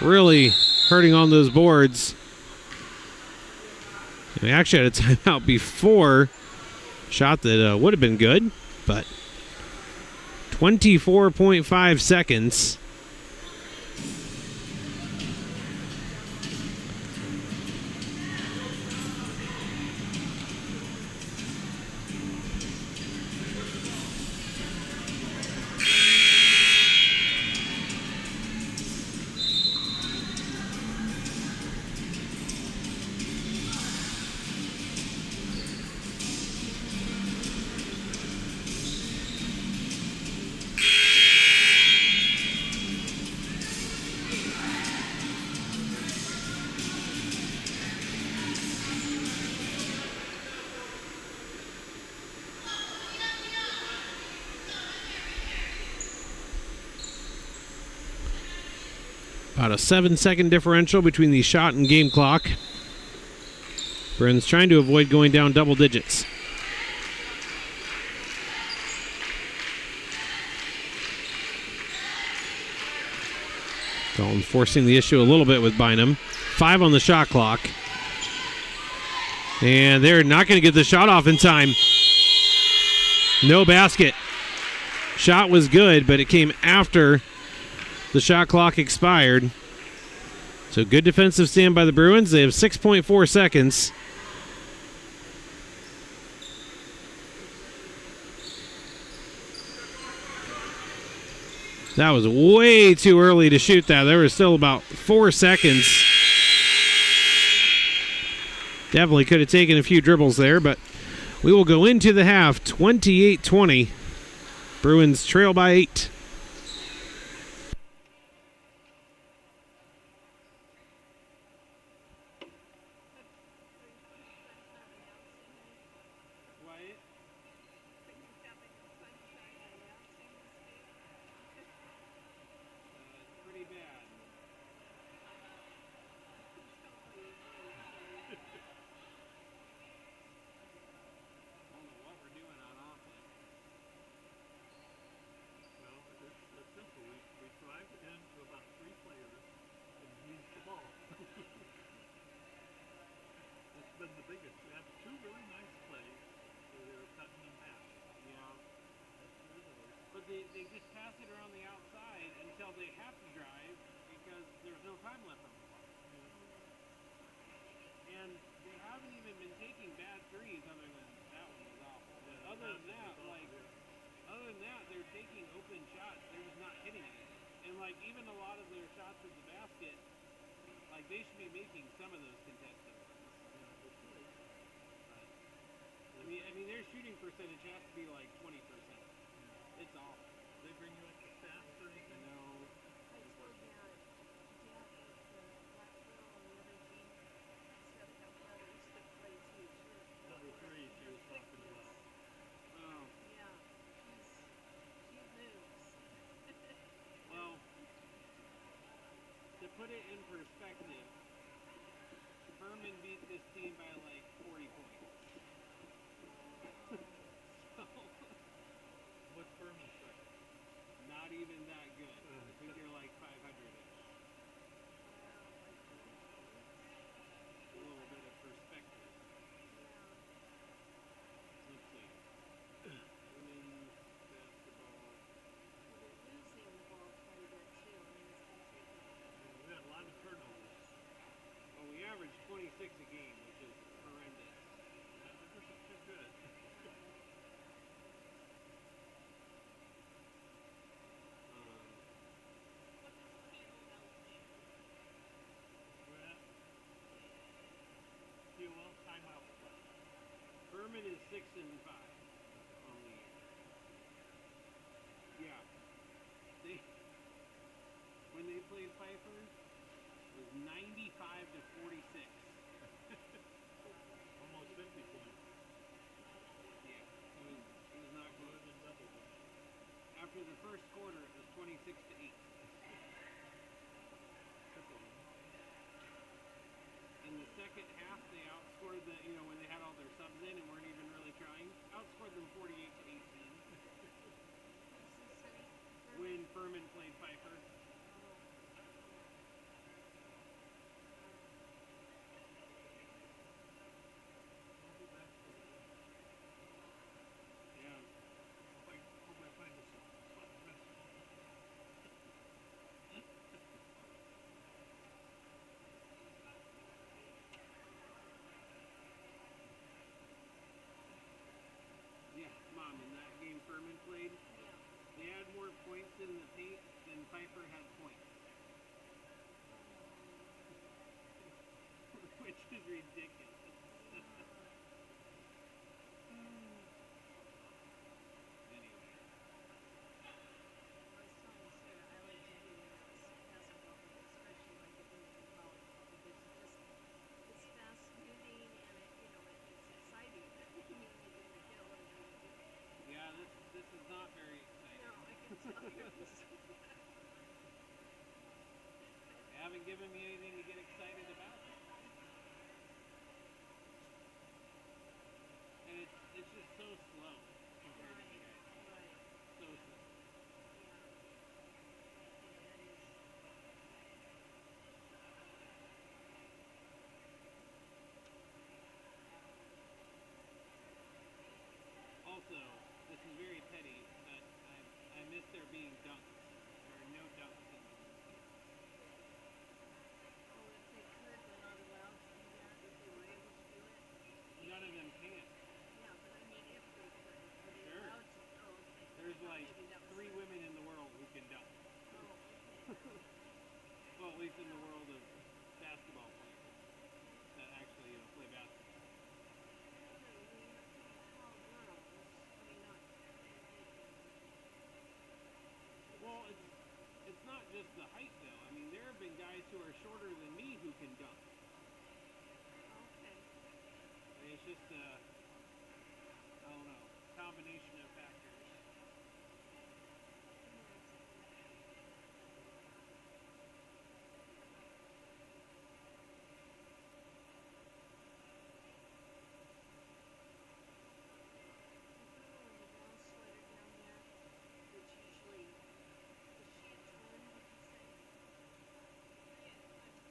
really hurting on those boards. We actually had a timeout before. Shot that would have been good, but 24.5 seconds. About a 7-second differential between the shot and game clock. Bruins trying to avoid going down double digits. Dalton forcing the issue a little bit with Bynum. 5 on the shot clock. And they're not going to get the shot off in time. No basket. Shot was good, but it came after the shot clock expired. So good defensive stand by the Bruins. They have 6.4 seconds. That was way too early to shoot that. There was still about 4 seconds. Definitely could have taken a few dribbles there, but we will go into the half 28-20. Bruins trail by 8. They just pass it around the outside until they have to drive because there's no time left on the clock. And they haven't even been taking bad threes other than that one was awful. But other than that, they're taking open shots. They're just not hitting it. And like even a lot of their shots at the basket, like they should be making some of those contested ones. But, I mean their shooting percentage has to be like 20%. It's awful. They bring you up to staff or anything? No. I told Dad the black girl on the other team said her brothers that play too. Number 3 she was talking about. Oh. Yeah. She moves. Well, to put it in perspective, Furman beat this team by like 40 points. What's Furman's record? Not even that good. I think they're like 500-ish. A little bit of perspective. Let's see. Women's basketball. They're losing the ball quite a bit too. I mean, it's been taken. We had a lot of turnovers. Well, we averaged 26 a game, which is horrendous. Yeah, this isn't too good. Furman is 6-5 on the year. Yeah. When they played Pfeiffer, it was 95-46. Almost 50 points. Yeah, it was not good. After the first quarter, it was 26-8. In the second half, they outscored when they had all their subs in and weren't even really trying, outscored them 48-18. When Furman played Pfeiffer. Yeah. Hope I find this Mom, in that game Furman played, they had more points in the paint than Pfeiffer had points. Which is ridiculous. Anyway. I was telling Sarah, I like to do basketball, especially like it is in volleyball, because it's fast moving and it's exciting. Yeah, this is not very exciting. No, I can tell you. They haven't given me anything to get excited about. And it's just so slow compared to the guys. Right. So slow. Yeah. Yeah, that is. least in the world of basketball players that actually play basketball. Well, it's not just the height though. I mean, there have been guys who are shorter than me who can dunk. Okay. I mean, it's just I don't know, combination of factors.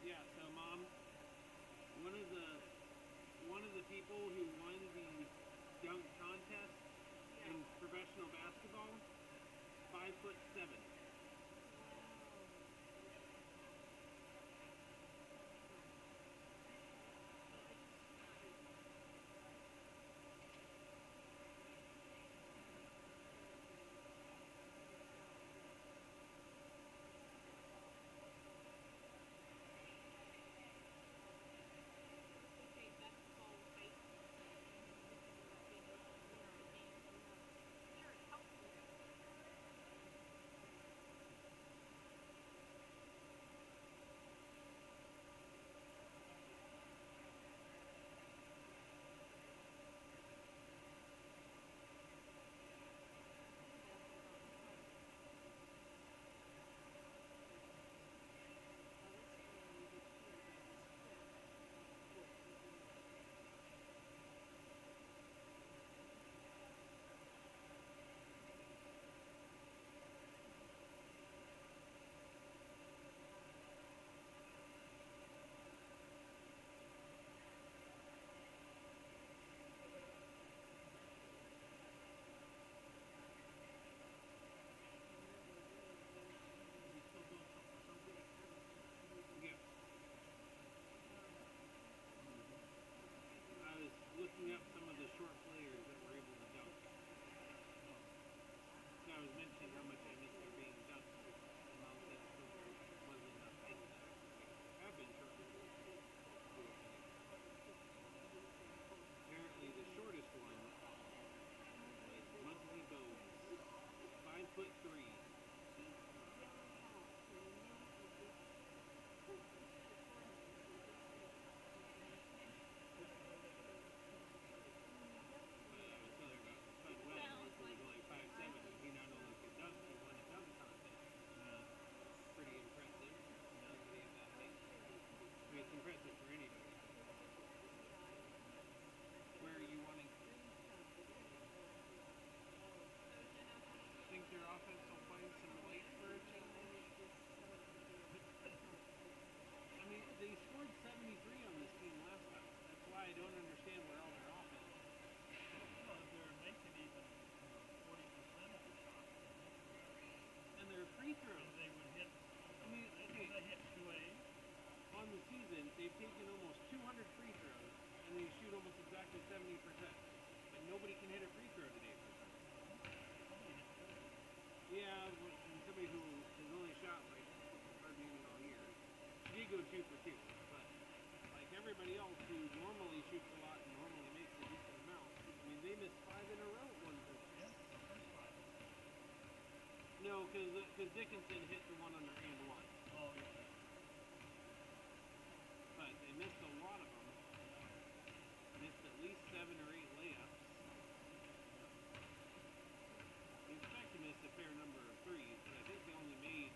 Yeah, so Mom, one of the people who won the dunk contest in professional basketball, 5'7". I was looking up some of the short players that were able to dunk. So I was mentioning how much I miss there being dunked. And Mom said it wasn't enough height though. I've been short. Apparently the shortest one was Muggsy Bogues, 5'3". Impressive for anybody. Where are you wanting? Think their offense will find some light for a change? I mean, they scored 73 on this team last time. That's why I don't understand where all their offense is. Well, if they're making even 40% of the shots, And their free throws. they would hit. I mean, okay. They hit 2A. On the season, they've taken almost 200 free throws, and they shoot almost exactly 70%. But nobody can hit a free throw today for some reason. Yeah, and somebody who has only shot like hardly even all year. She did go 2 for 2, but like everybody else who normally shoots a lot and normally makes a decent amount, I mean, they missed 5 in a row at one point. Yeah, the first 5. No, because Dickinson hit the one under and one. Oh, yeah. But they missed a lot of them. Missed at least 7 or 8 layups. You expect to miss a fair number of threes, but I think they only made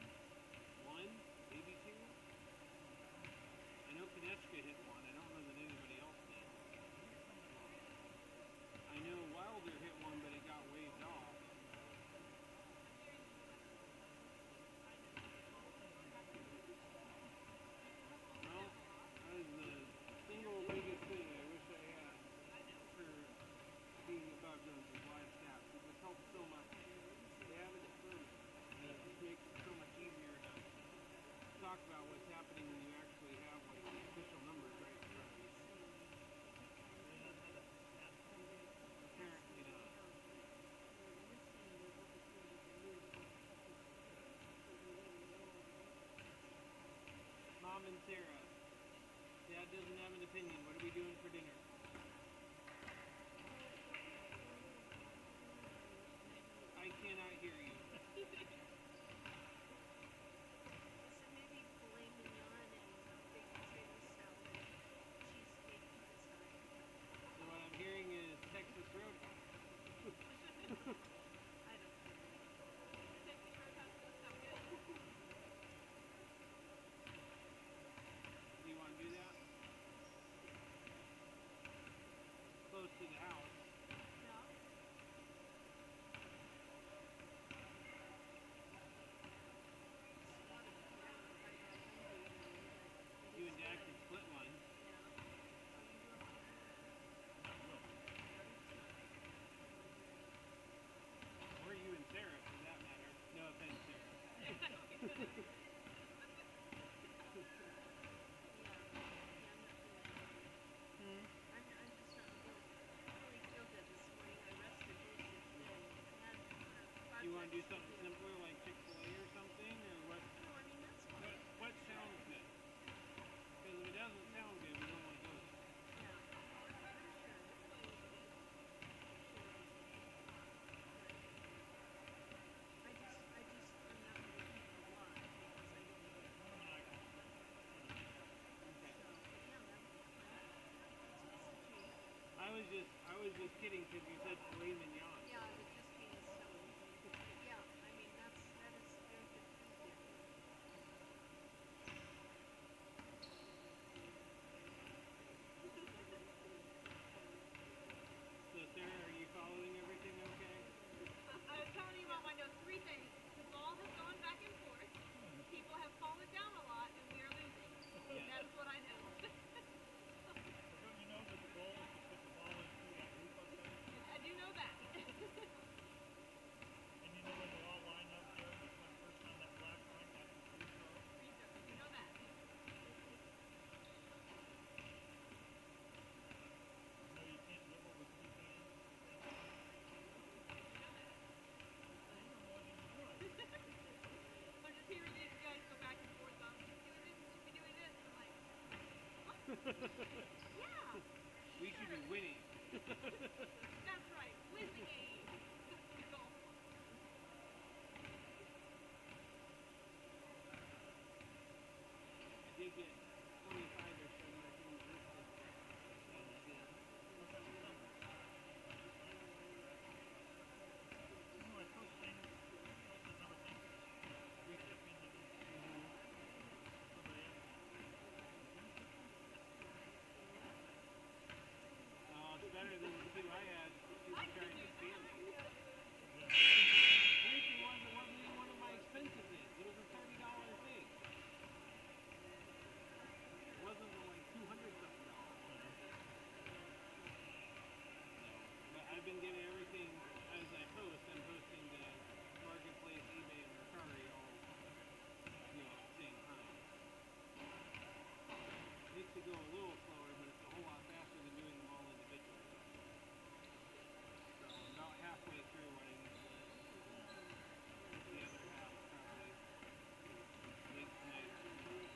1, maybe 2. I know Konechka hit one. I don't know that anybody else did. I know Wilder hit one, but it got waved off. Well, as the Dad doesn't have an opinion. What are we doing for dinner? I cannot hear you. So maybe filet mignon and baked potato salad, cheesecake pie. So what I'm hearing is Texas Roadhouse. I don't know. Texas Roadhouse does sound good. Do you want to do that? Close to the house. No? You and Dad can split one. Or you and Sarah, for that matter. No offense, Sarah. I'm just not really feel good this morning. I rested most of today. I had You want to do projects something do. simpler like Chick-fil-A or something? Or what? No, I mean that's fine. What sounds good? Because if it doesn't sound good, we don't want to go there. Yeah. For sure. I'm not going to eat a lot because I don't know. Okay. So, yeah, that would be fine. I was just kidding because you said filet mignon. Yeah, it just means so. Yeah, I mean that is very good food there. So Sarah, are you following everything okay? I was telling you, Mom, I know three things. The ball has gone back and forth. People have fallen down a lot, and we are losing. Yes. That is what I know. Don't you know that the goal is to put the ball into that loop up there? I do know that. And you know when they all line up there, the first on that black line, that's the free throw. I do know that. You know you can't dribble with two hands. I'm just hearing these guys go back and forth on, should we do this, should we be doing this? I'm like, what? Yeah, We should be winning. that's right. Win the game. Go. I did get 25 or so more things listed. So we'll see. You know, I post things, post another thing, free shipping to these somebody else. It's better than the two I had. People trying to scam me. Yeah. Freaking was it wasn't even one of my expensive things. It was a $30 thing. It wasn't the like 200 something dollars. But I've been getting everything as I post. I'm posting to Marketplace, eBay, and Mercari all at the same time. Needs to go a little slower, but it's a whole lot faster than doing them all individually. So I'm about halfway through what I need to do. The other half probably late tonight or tomorrow.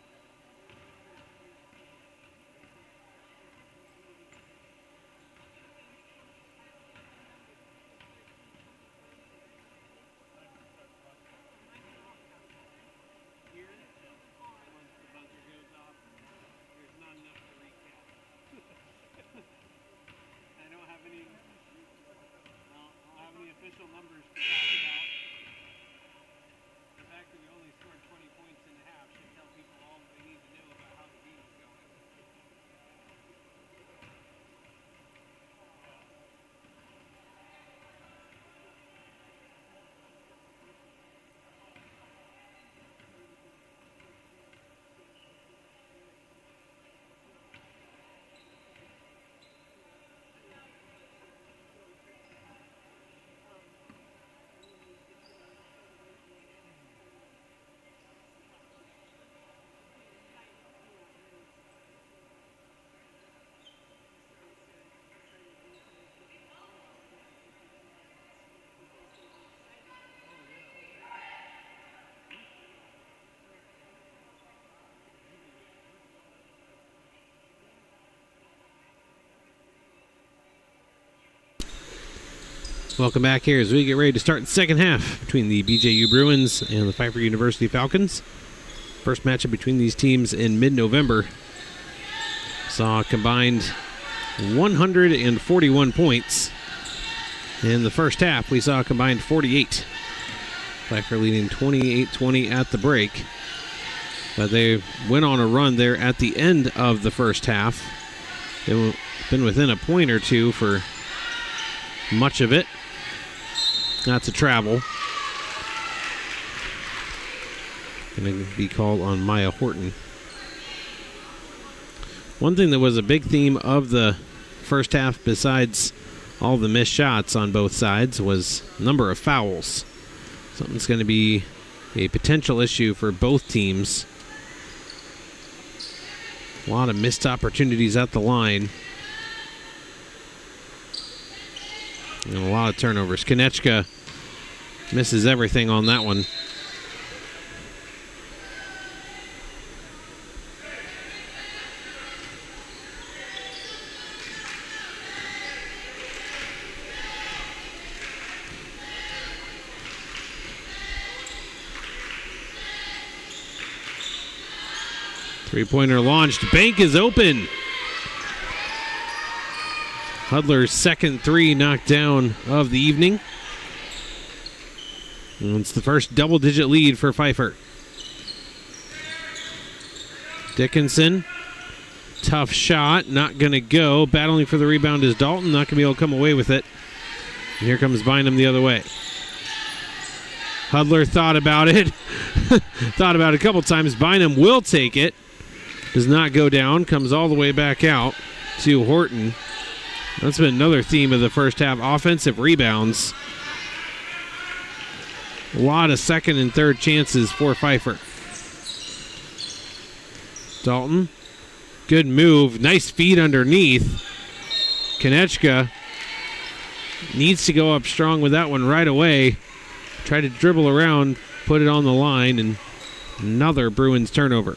Here, once the buzzer goes off, there's not enough to recap. I don't have any. I don't have any official numbers to talk about. The fact that we only scored 20 points in a half should tell people all they need to know about how the game's going. Welcome back here as we get ready to start the second half between the BJU Bruins and the Pfeiffer University Falcons. First matchup between these teams in mid-November saw a combined 141 points. In the first half, we saw a combined 48. Pfeiffer leading 28-20 at the break. But they went on a run there at the end of the first half. They've been within a point or two for much of it. That's a travel. Going to be called on Maya Horton. One thing that was a big theme of the first half, besides all the missed shots on both sides, was number of fouls. Something's going to be a potential issue for both teams. A lot of missed opportunities at the line. And a lot of turnovers. Konechka misses everything on that one. Three-pointer launched. Bank is open. Hudler's second three knocked down of the evening. And it's the first double-digit lead for Pfeiffer. Dickinson. Tough shot. Not going to go. Battling for the rebound is Dalton. Not going to be able to come away with it. And here comes Bynum the other way. Hudler thought about it. Thought about it a couple times. Bynum will take it. Does not go down. Comes all the way back out to Horton. That's been another theme of the first half. Offensive rebounds. A lot of second and third chances for Pfeiffer. Dalton. Good move. Nice feed underneath. Konechka needs to go up strong with that one right away. Try to dribble around, put it on the line, and another Bruins turnover.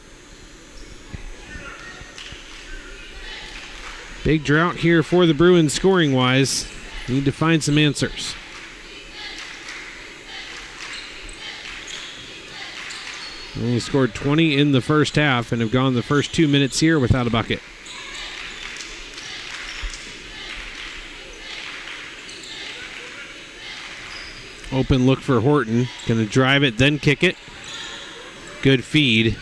Big drought here for the Bruins scoring-wise. Need to find some answers. Only scored 20 in the first half and have gone the first 2 minutes here without a bucket. Open look for Horton. Going to drive it, then kick it. Good feed.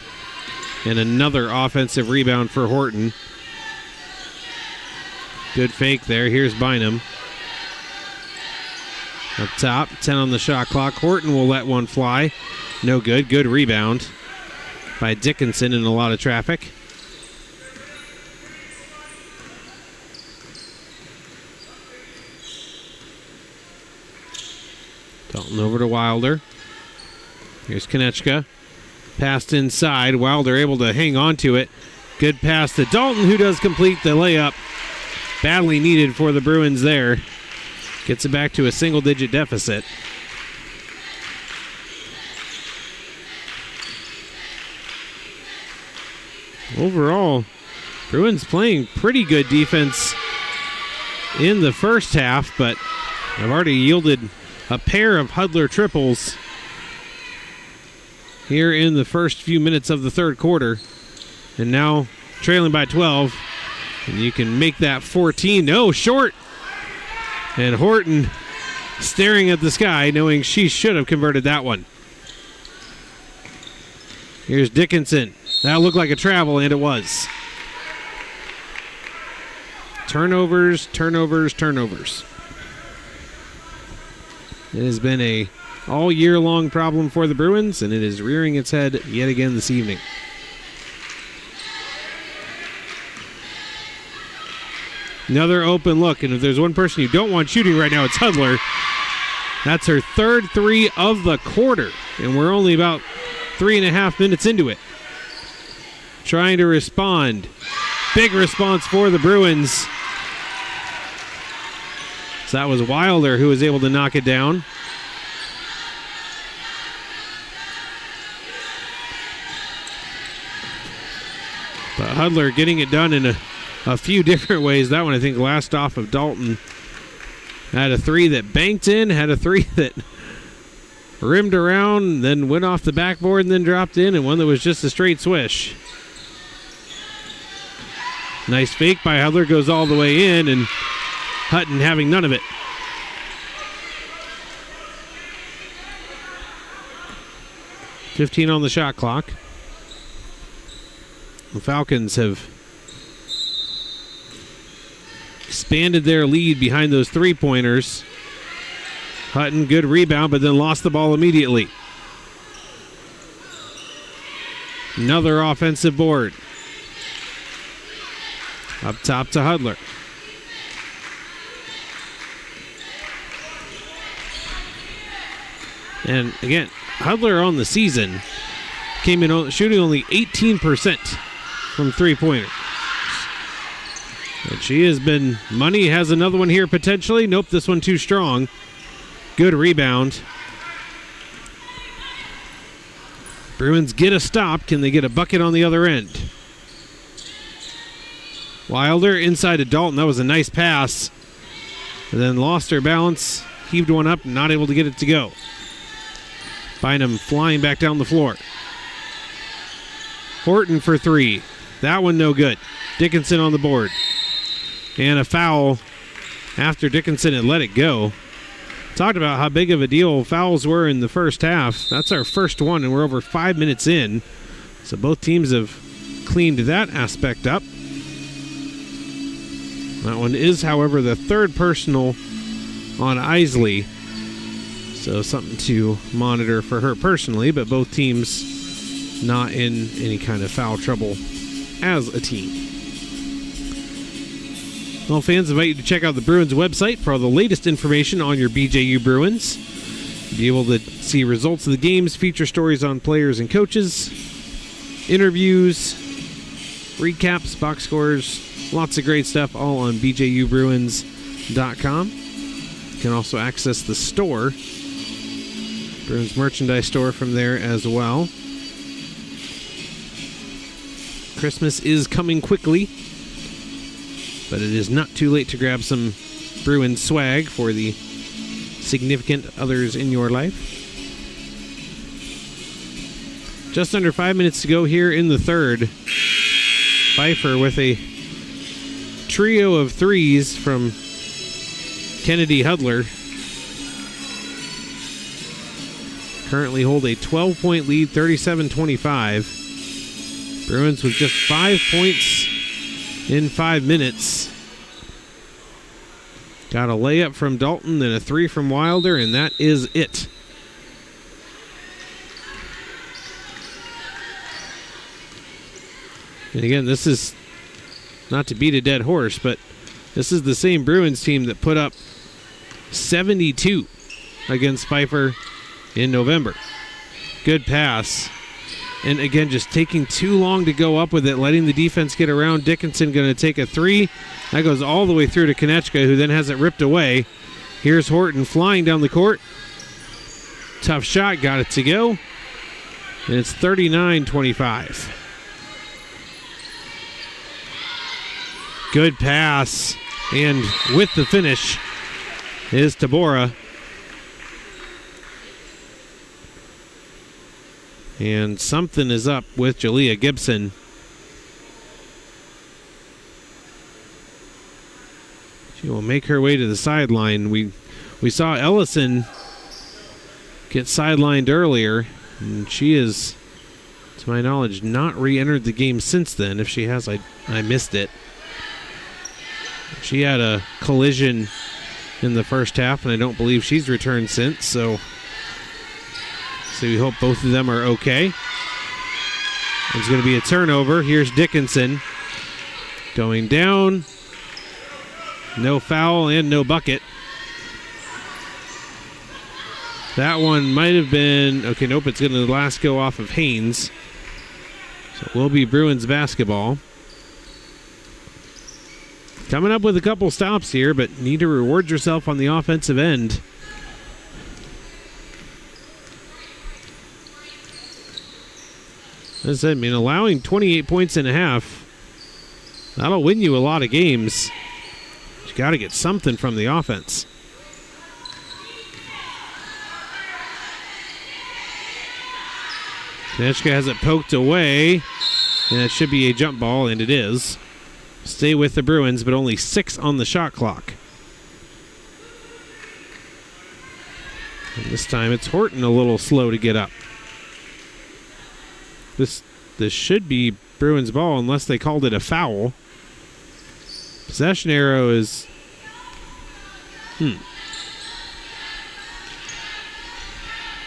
And another offensive rebound for Horton. Good fake there. Here's Bynum. Up top, 10 on the shot clock. Horton will let one fly. No good. Good rebound by Dickinson in a lot of traffic. Dalton over to Wilder. Here's Konechka. Passed inside. Wilder able to hang on to it. Good pass to Dalton, who does complete the layup. Badly needed for the Bruins there. Gets it back to a single-digit deficit. Overall, Bruins playing pretty good defense in the first half, but have already yielded a pair of Hudler triples here in the first few minutes of the third quarter. And now trailing by 12. And you can make that 14. No, short. And Horton staring at the sky, knowing she should have converted that one. Here's Dickinson. That looked like a travel, and it was. Turnovers, turnovers, turnovers. It has been a all year long problem for the Bruins, and it is rearing its head yet again this evening. Another open look, and if there's one person you don't want shooting right now, it's Hudler. That's her third three of the quarter, and we're only about 3.5 minutes into it. Trying to respond. Big response for the Bruins. So that was Wilder who was able to knock it down. But Hudler getting it done in a few different ways. That one, I think, last off of Dalton. Had a three that banked in, had a three that rimmed around, then went off the backboard and then dropped in, and one that was just a straight swish. Nice fake by Hudler, goes all the way in, and Hutton having none of it. .15 on the shot clock. The Falcons have expanded their lead behind those three-pointers. Hutton, good rebound, but then lost the ball immediately. Another offensive board. Up top to Hudler. And again, Hudler on the season came in shooting only 18% from three-pointers. But she has been money. Has another one here potentially. Nope, this one too strong. Good rebound. Bruins get a stop. Can they get a bucket on the other end? Wilder inside to Dalton. That was a nice pass. And then lost her balance. Heaved one up. Not able to get it to go. Bynum flying back down the floor. Horton for three. That one no good. Dickinson on the board. And a foul after Dickinson had let it go. Talked about how big of a deal fouls were in the first half. That's our first one, and we're over 5 minutes in. So both teams have cleaned that aspect up. That one is, however, the third personal on Isley. So something to monitor for her personally, but both teams not in any kind of foul trouble as a team. Well, fans, invite you to check out the Bruins website for all the latest information on your BJU Bruins. You'll be able to see results of the games, feature stories on players and coaches, interviews, recaps, box scores, lots of great stuff, all on bjubruins.com. You can also access the store, Bruins merchandise store, from there as well. Christmas is coming quickly, but it is not too late to grab some Bruins swag for the significant others in your life. Just under 5 minutes to go here in the third. Pfeiffer with a trio of threes from Kennedy Hudler. Currently hold a 12-point lead, 37-25. Bruins with just 5 points in 5 minutes. Got a layup from Dalton, then a three from Wilder, and that is it. And again, this is not to beat a dead horse, but this is the same Bruins team that put up 72 against Pfeiffer in November. Good pass. And again, just taking too long to go up with it, letting the defense get around. Dickinson going to take a three. That goes all the way through to Konechka, who then has it ripped away. Here's Horton flying down the court. Tough shot, got it to go. And it's 39-25. Good pass. And with the finish is Tabora. And something is up with Jalea Gibson. She will make her way to the sideline. We saw Ellison get sidelined earlier, and she is, to my knowledge, not re-entered the game since then. If she has, I missed it. She had a collision in the first half, and I don't believe she's returned since, so we hope both of them are okay. It's going to be a turnover. Here's Dickinson going down. No foul and no bucket. That one might have been, okay, nope, it's going to last go off of Haynes. So it will be Bruins basketball. Coming up with a couple stops here, but need to reward yourself on the offensive end. As I said, allowing 28 points and a half, that'll win you a lot of games. You got to get something from the offense. Konechka has it poked away, and it should be a jump ball, and it is. Stay with the Bruins, but only 6 on the shot clock. And this time it's Horton a little slow to get up. This should be Bruins ball unless they called it a foul. Possession arrow is...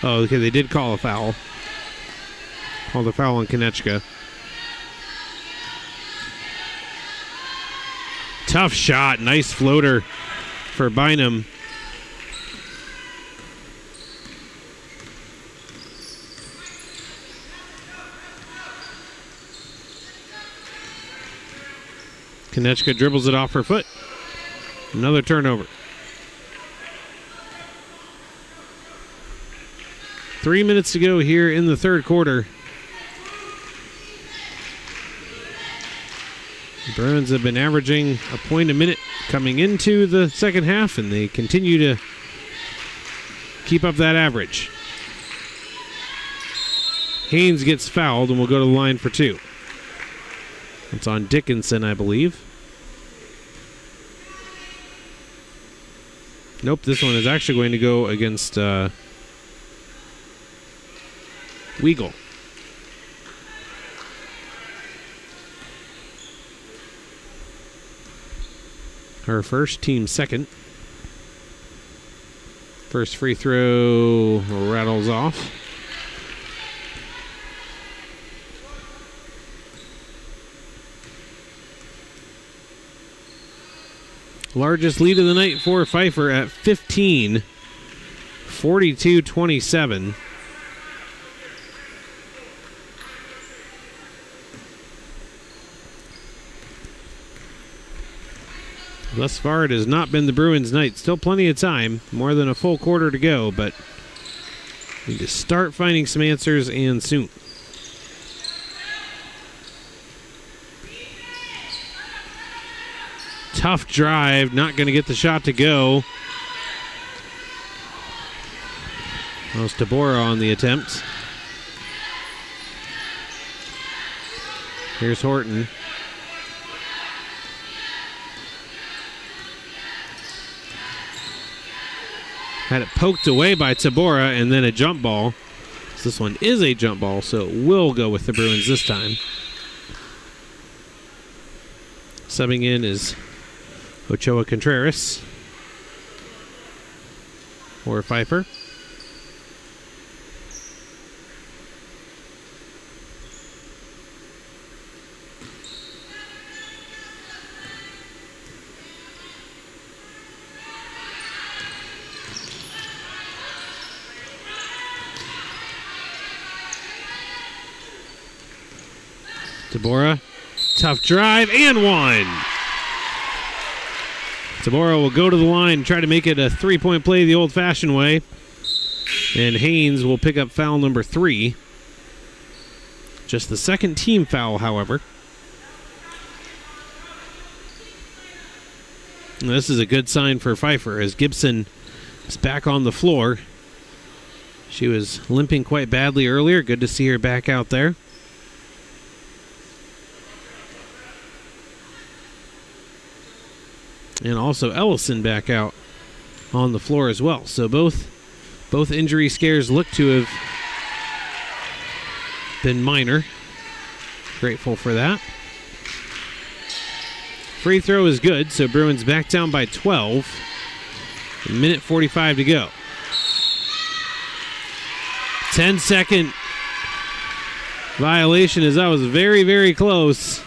Oh, okay, they did call a foul. Called a foul on Konechka. Tough shot. Nice floater for Bynum. Konechka dribbles it off her foot. Another turnover. 3 minutes to go here in the third quarter. The Bruins have been averaging a point a minute coming into the second half, and they continue to keep up that average. Haynes gets fouled and will go to the line for 2. It's on Dickinson, I believe. Nope, this one is actually going to go against Weigel. Her first, team second. First free throw rattles off. Largest lead of the night for Pfeiffer at 15, 42-27. Thus far, it has not been the Bruins' night. Still plenty of time, more than a full quarter to go, but need to start finding some answers, and soon. Tough drive, not going to get the shot to go. That was Tabora on the attempt. Here's Horton. Had it poked away by Tabora, and then a jump ball. So this one is a jump ball, so it will go with the Bruins this time. Subbing in is Ochoa Contreras for Pfeiffer. Tabora, tough drive, and one. Tabora will go to the line, try to make it a three-point play the old-fashioned way. And Haynes will pick up foul number 3. Just the second team foul, however. And this is a good sign for Pfeiffer as Gibson is back on the floor. She was limping quite badly earlier. Good to see her back out there. And also Ellison back out on the floor as well. So both injury scares look to have been minor. Grateful for that. Free throw is good, so Bruins back down by 12. A minute 45 to go. 10-second violation as that was very, very close.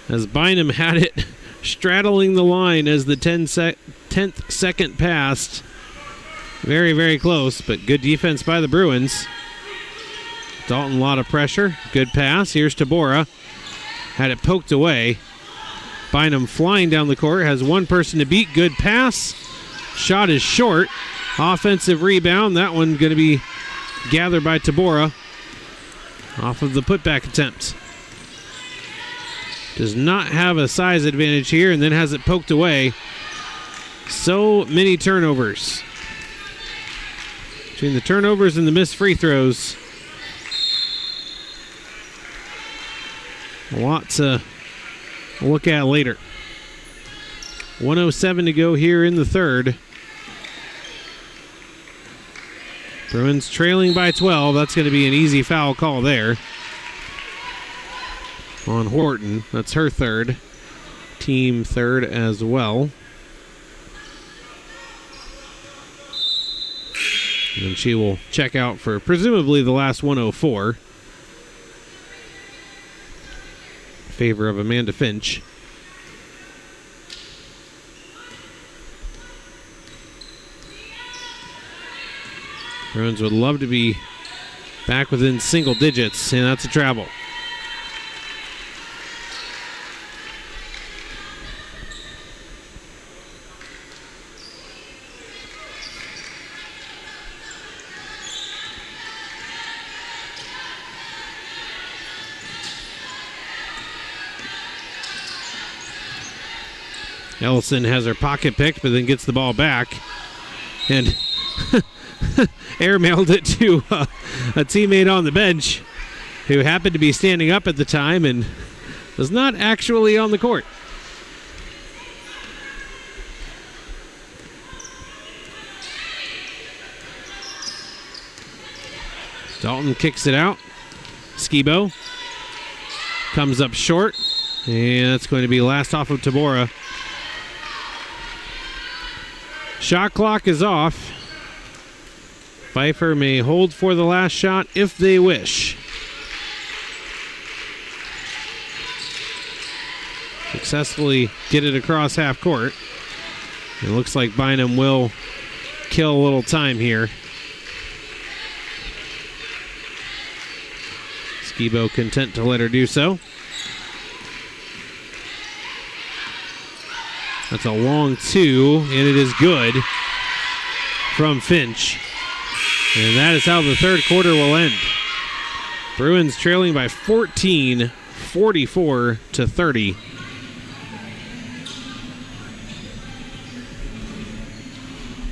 As Bynum had it straddling the line as the 10th second passed. Very, very close, but good defense by the Bruins. Dalton, a lot of pressure. Good pass. Here's Tabora. Had it poked away. Bynum flying down the court. Has one person to beat. Good pass. Shot is short. Offensive rebound. That one going to be gathered by Tabora off of the putback attempt. Does not have a size advantage here, and then has it poked away. So many turnovers. Between the turnovers and the missed free throws, a lot to look at later. 1:07 to go here in the third. Bruins trailing by 12. That's going to be an easy foul call there on Horton. That's her third. Team third as well. And she will check out for presumably the last 104. In favor of Amanda Finch. Bruins would love to be back within single digits, and that's a travel. Ellison has her pocket picked, but then gets the ball back. And airmailed it to a teammate on the bench who happened to be standing up at the time and was not actually on the court. Dalton kicks it out. Skibo comes up short, and that's going to be last off of Tabora. Shot clock is off. Pfeiffer may hold for the last shot if they wish. Successfully get it across half court. It looks like Bynum will kill a little time here. Skibo content to let her do so. That's a long two, and it is good from Finch. And that is how the third quarter will end. Bruins trailing by 14, 44-30.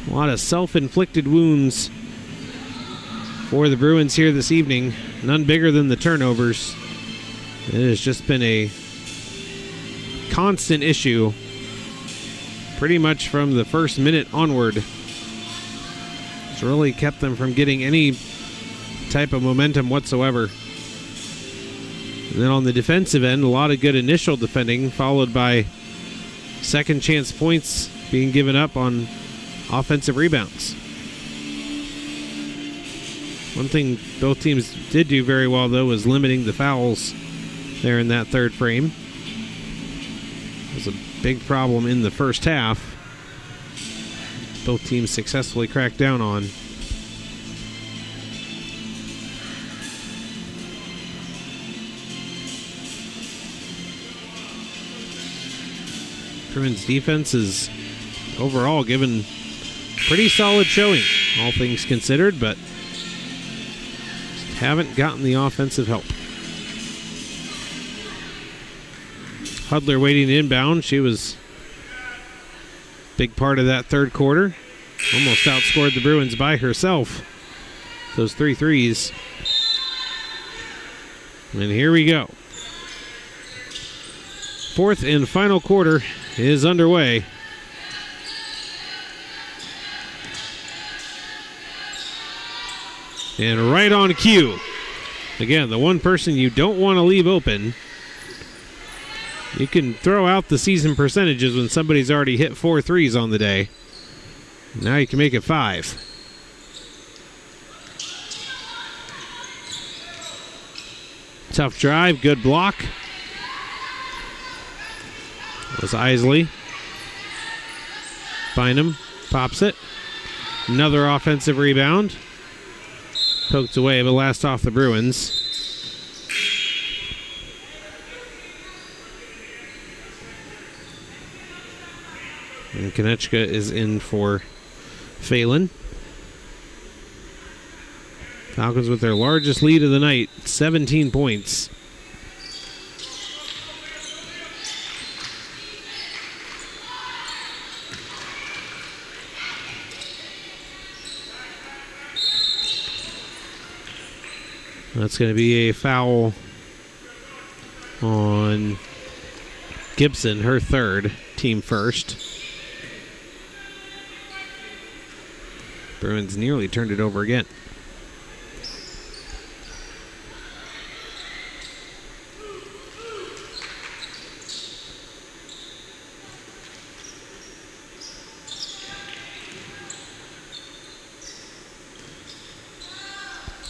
A lot of self-inflicted wounds for the Bruins here this evening. None bigger than the turnovers. It has just been a constant issue pretty much from the first minute onward. It's really kept them from getting any type of momentum whatsoever. And then on the defensive end, a lot of good initial defending, followed by second chance points being given up on offensive rebounds. One thing both teams did do very well, though, was limiting the fouls there in that third frame. It was a big problem in the first half. Both teams successfully cracked down on. Bruins defense is overall given pretty solid showing, all things considered, but just haven't gotten the offensive help. Hudler waiting to inbound. She was a big part of that third quarter. Almost outscored the Bruins by herself. Those 3 threes. And here we go. Fourth and final quarter is underway. And right on cue. Again, the one person you don't want to leave open. You can throw out the season percentages when somebody's already hit 4 threes on the day. Now you can make it 5. Tough drive, good block. That was Isley. Bynum pops it. Another offensive rebound. Poked away, but last off the Bruins. And Konechka is in for Phelan. Falcons with their largest lead of the night, 17 points. That's going to be a foul on Gibson, her third, team first. Bruins nearly turned it over again.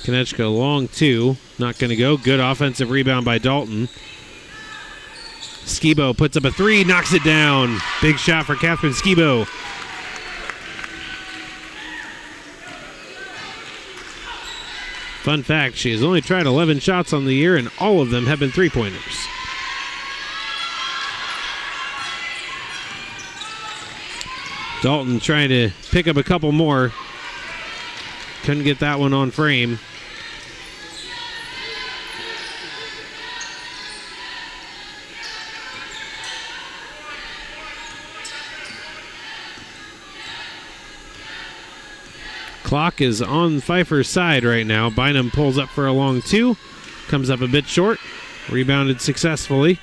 Konechka long two, not going to go. Good offensive rebound by Dalton. Skibo puts up a three, knocks it down. Big shot for Catherine Skibo. Fun fact, she has only tried 11 shots on the year, and all of them have been three-pointers. Dalton trying to pick up a couple more. Couldn't get that one on frame. Clock is on Pfeiffer's side right now. Bynum pulls up for a long two. Comes up a bit short. Rebounded successfully.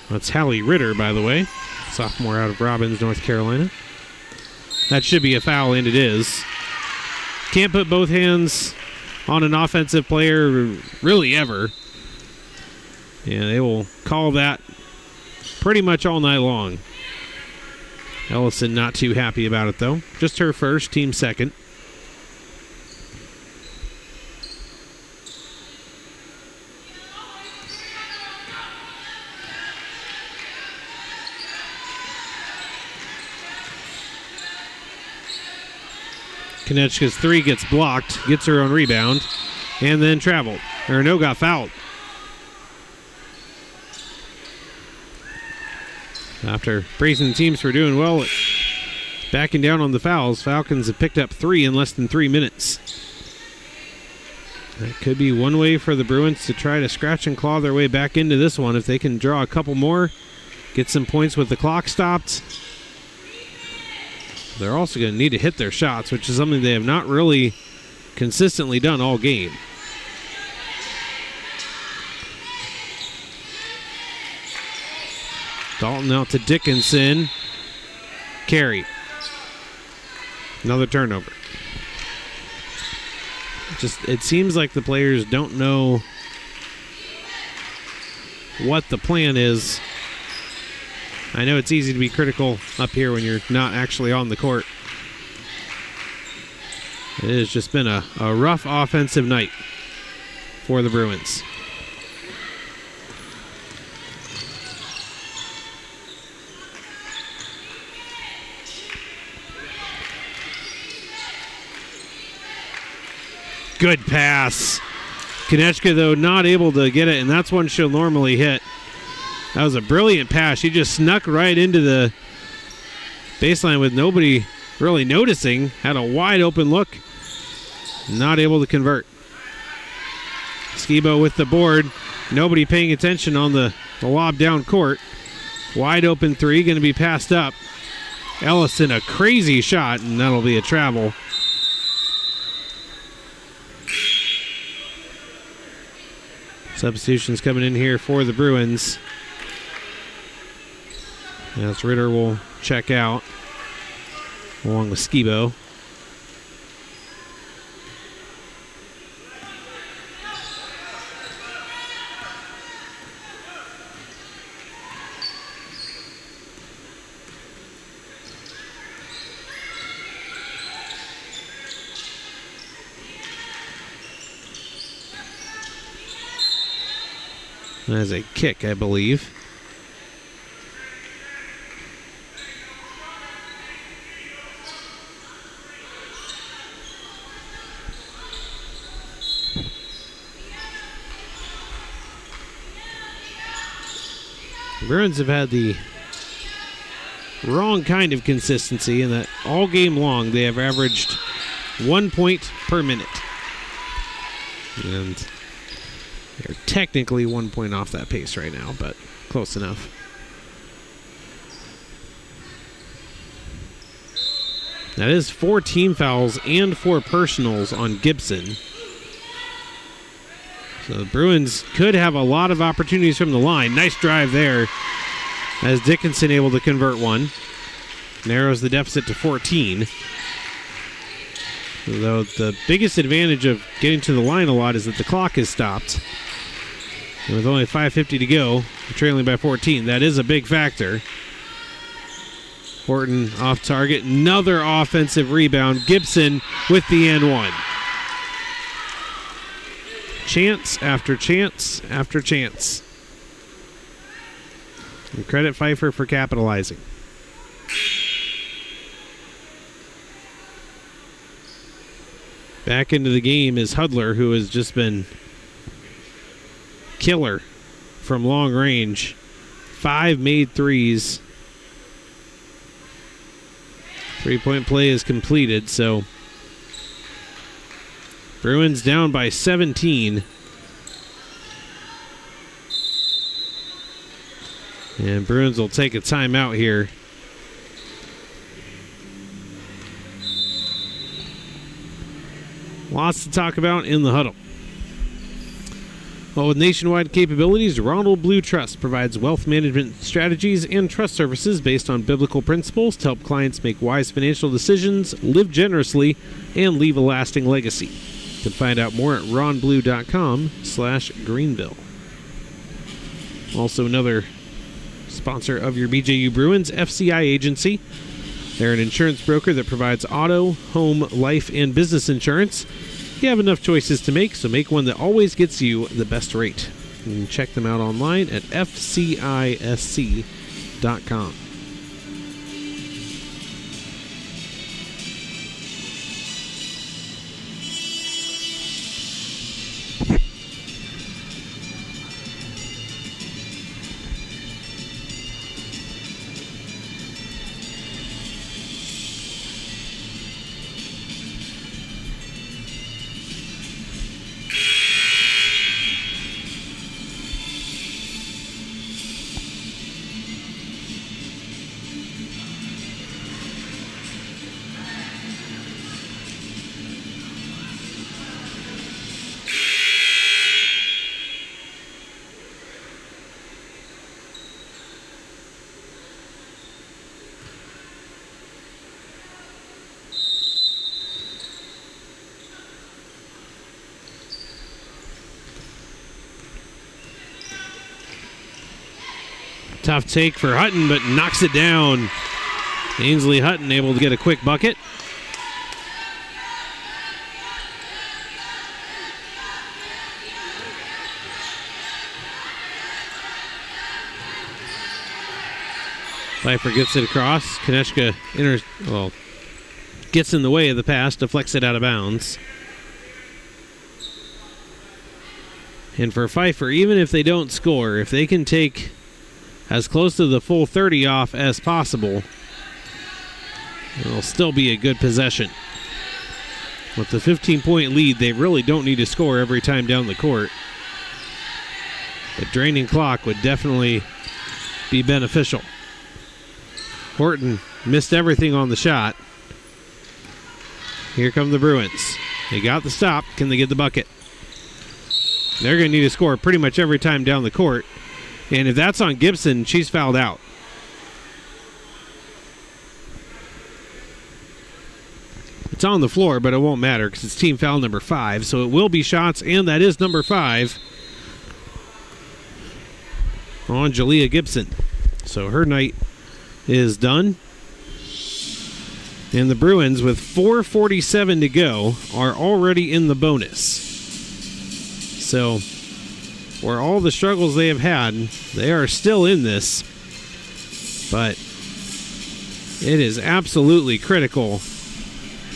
That's Hallie Ritter, by the way. Sophomore out of Robbins, North Carolina. That should be a foul, and it is. Can't put both hands on an offensive player really ever. And they will call that pretty much all night long. Ellison not too happy about it, though. Just her first, team second. Konechka's three gets blocked, gets her own rebound, and then traveled. Or no, got fouled. After praising the teams for doing well, backing down on the fouls, Falcons have picked up 3 in less than 3 minutes. That could be one way for the Bruins to try to scratch and claw their way back into this one. If they can draw a couple more, get some points with the clock stopped. They're also going to need to hit their shots, which is something they have not really consistently done all game. Dalton out to Dickinson. Carey. Another turnover. It seems like the players don't know what the plan is. I know it's easy to be critical up here when you're not actually on the court. It has just been a rough offensive night for the Bruins. Good pass. Konechka, though, not able to get it, and that's one she'll normally hit. That was a brilliant pass. She just snuck right into the baseline with nobody really noticing. Had a wide open look. Not able to convert. Skibo with the board. Nobody paying attention on the lob down court. Wide open three, going to be passed up. Ellison, a crazy shot, and that'll be a travel. Substitutions coming in here for the Bruins. As Ritter will check out along with Skibo. That is a kick, I believe. The Bruins have had the wrong kind of consistency in that all game long they have averaged 1 point per minute. And they're technically 1 point off that pace right now, but close enough. That is 4 team fouls and 4 personals on Gibson. So the Bruins could have a lot of opportunities from the line. Nice drive there as Dickinson able to convert one. Narrows the deficit to 14. Though the biggest advantage of getting to the line a lot is that the clock is stopped. And with only 5:50 to go, trailing by 14. That is a big factor. Horton off target. Another offensive rebound. Gibson with the and one. Chance after chance after chance. And credit Pfeiffer for capitalizing. Back into the game is Hudler, who has just been killer from long range. 5 made threes. 3-point play is completed, so Bruins down by 17. And Bruins will take a timeout here. Lots to talk about in the huddle. Well, with nationwide capabilities, Ronald Blue Trust provides wealth management strategies and trust services based on biblical principles to help clients make wise financial decisions, live generously, and leave a lasting legacy. You can find out more at ronblue.com/Greenville. Also another sponsor of your BJU Bruins, FCI Agency. They're an insurance broker that provides auto, home, life, and business insurance. You have enough choices to make, so make one that always gets you the best rate. You can check them out online at fcisc.com. Tough take for Hutton, but knocks it down. Ainsley Hutton able to get a quick bucket. Pfeiffer gets it across. Konechka gets in the way of the pass, deflects it out of bounds. And for Pfeiffer, even if they don't score, if they can take as close to the full 30 off as possible, it'll still be a good possession. With the 15-point lead, they really don't need to score every time down the court. But draining clock would definitely be beneficial. Horton missed everything on the shot. Here come the Bruins. They got the stop. Can they get the bucket? They're going to need to score pretty much every time down the court. And if that's on Gibson, she's fouled out. It's on the floor, but it won't matter because it's team foul number 5. So it will be shots, and that is number 5 on Jalea Gibson. So her night is done. And the Bruins, with 4:47 to go, are already in the bonus. So for all the struggles they have had, they are still in this. But it is absolutely critical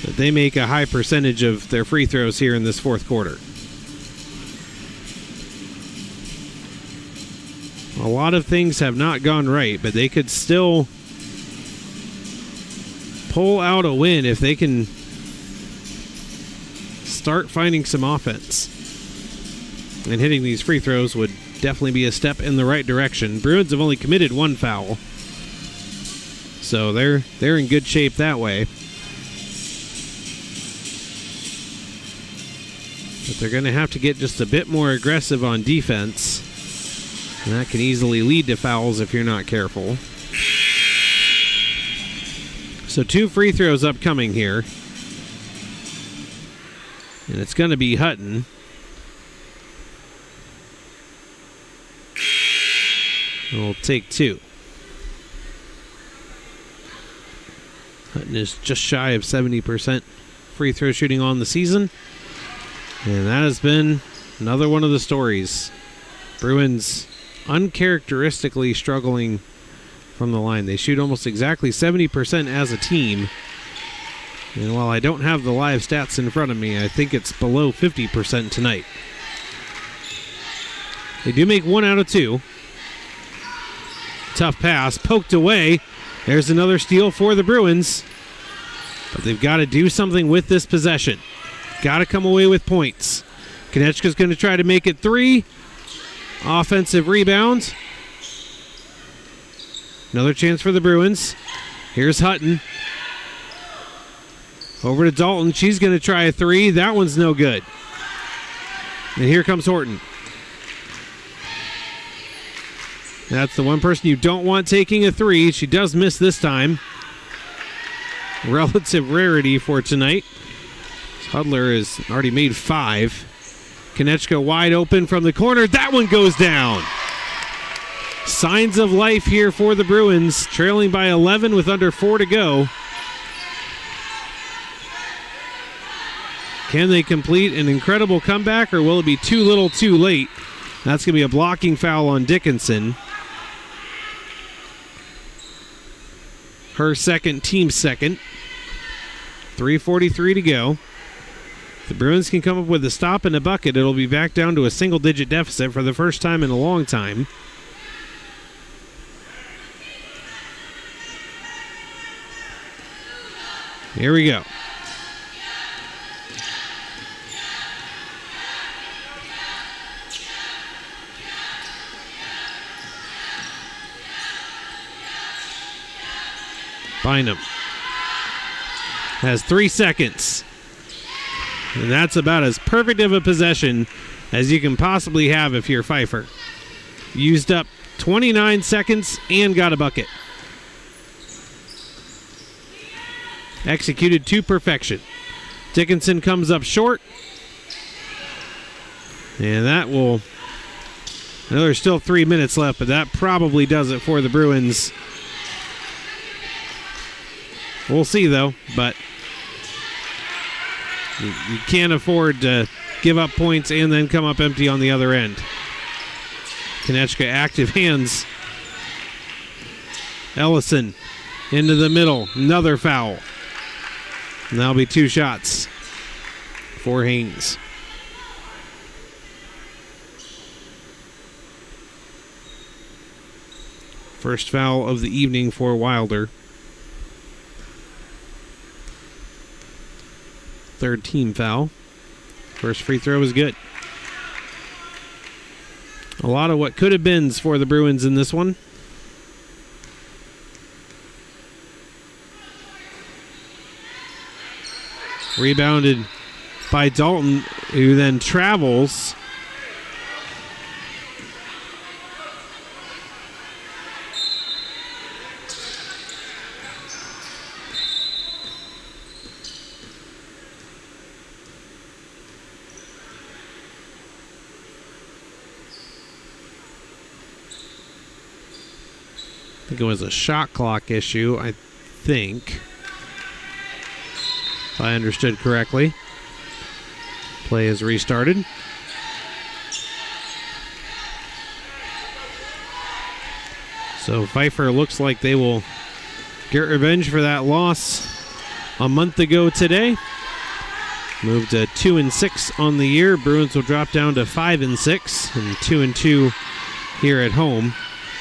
that they make a high percentage of their free throws here in this fourth quarter. A lot of things have not gone right, but they could still pull out a win if they can start finding some offense. And hitting these free throws would definitely be a step in the right direction. Bruins have only committed 1 foul, so they're in good shape that way. But they're going to have to get just a bit more aggressive on defense. And that can easily lead to fouls if you're not careful. So 2 free throws upcoming here. And it's going to be Hutton. We'll take 2. Hutton is just shy of 70% free throw shooting on the season. And that has been another one of the stories. Bruins uncharacteristically struggling from the line. They shoot almost exactly 70% as a team. And while I don't have the live stats in front of me, I think it's below 50% tonight. They do make 1 out of 2. Tough pass, poked away. There's another steal for the Bruins. But they've got to do something with this possession. Got to come away with points. Konechka's going to try to make it 3. Offensive rebound. Another chance for the Bruins. Here's Hutton. Over to Dalton. She's going to try a 3. That one's no good. And here comes Horton. That's the one person you don't want taking a 3. She does miss this time. Relative rarity for tonight. Hudler has already made 5. Konechka wide open from the corner. That one goes down. Signs of life here for the Bruins, trailing by 11 with under 4 to go. Can they complete an incredible comeback, or will it be too little too late? That's going to be a blocking foul on Dickinson. Her second, team second. 3:43 to go. If the Bruins can come up with a stop and a bucket, it'll be back down to a single-digit deficit for the first time in a long time. Here we go. Bynum has 3 seconds. And that's about as perfect of a possession as you can possibly have if you're Pfeiffer. Used up 29 seconds and got a bucket. Executed to perfection. Dickinson comes up short. And that will... I know there's still 3 minutes left, but that probably does it for the Bruins. We'll see, though, but you can't afford to give up points and then come up empty on the other end. Konechka, active hands. Ellison into the middle. Another foul. And that'll be 2 shots for Haynes. First foul of the evening for Wilder. Third team foul. First free throw was good. A lot of what could have beens for the Bruins in this one. Rebounded by Dalton, who then travels. I think it was a shot clock issue, I think. If I understood correctly. Play is restarted. So Pfeiffer looks like they will get revenge for that loss a month ago today. Moved to 2-6 on the year. Bruins will drop down to 5-6 and 2-2 here at home.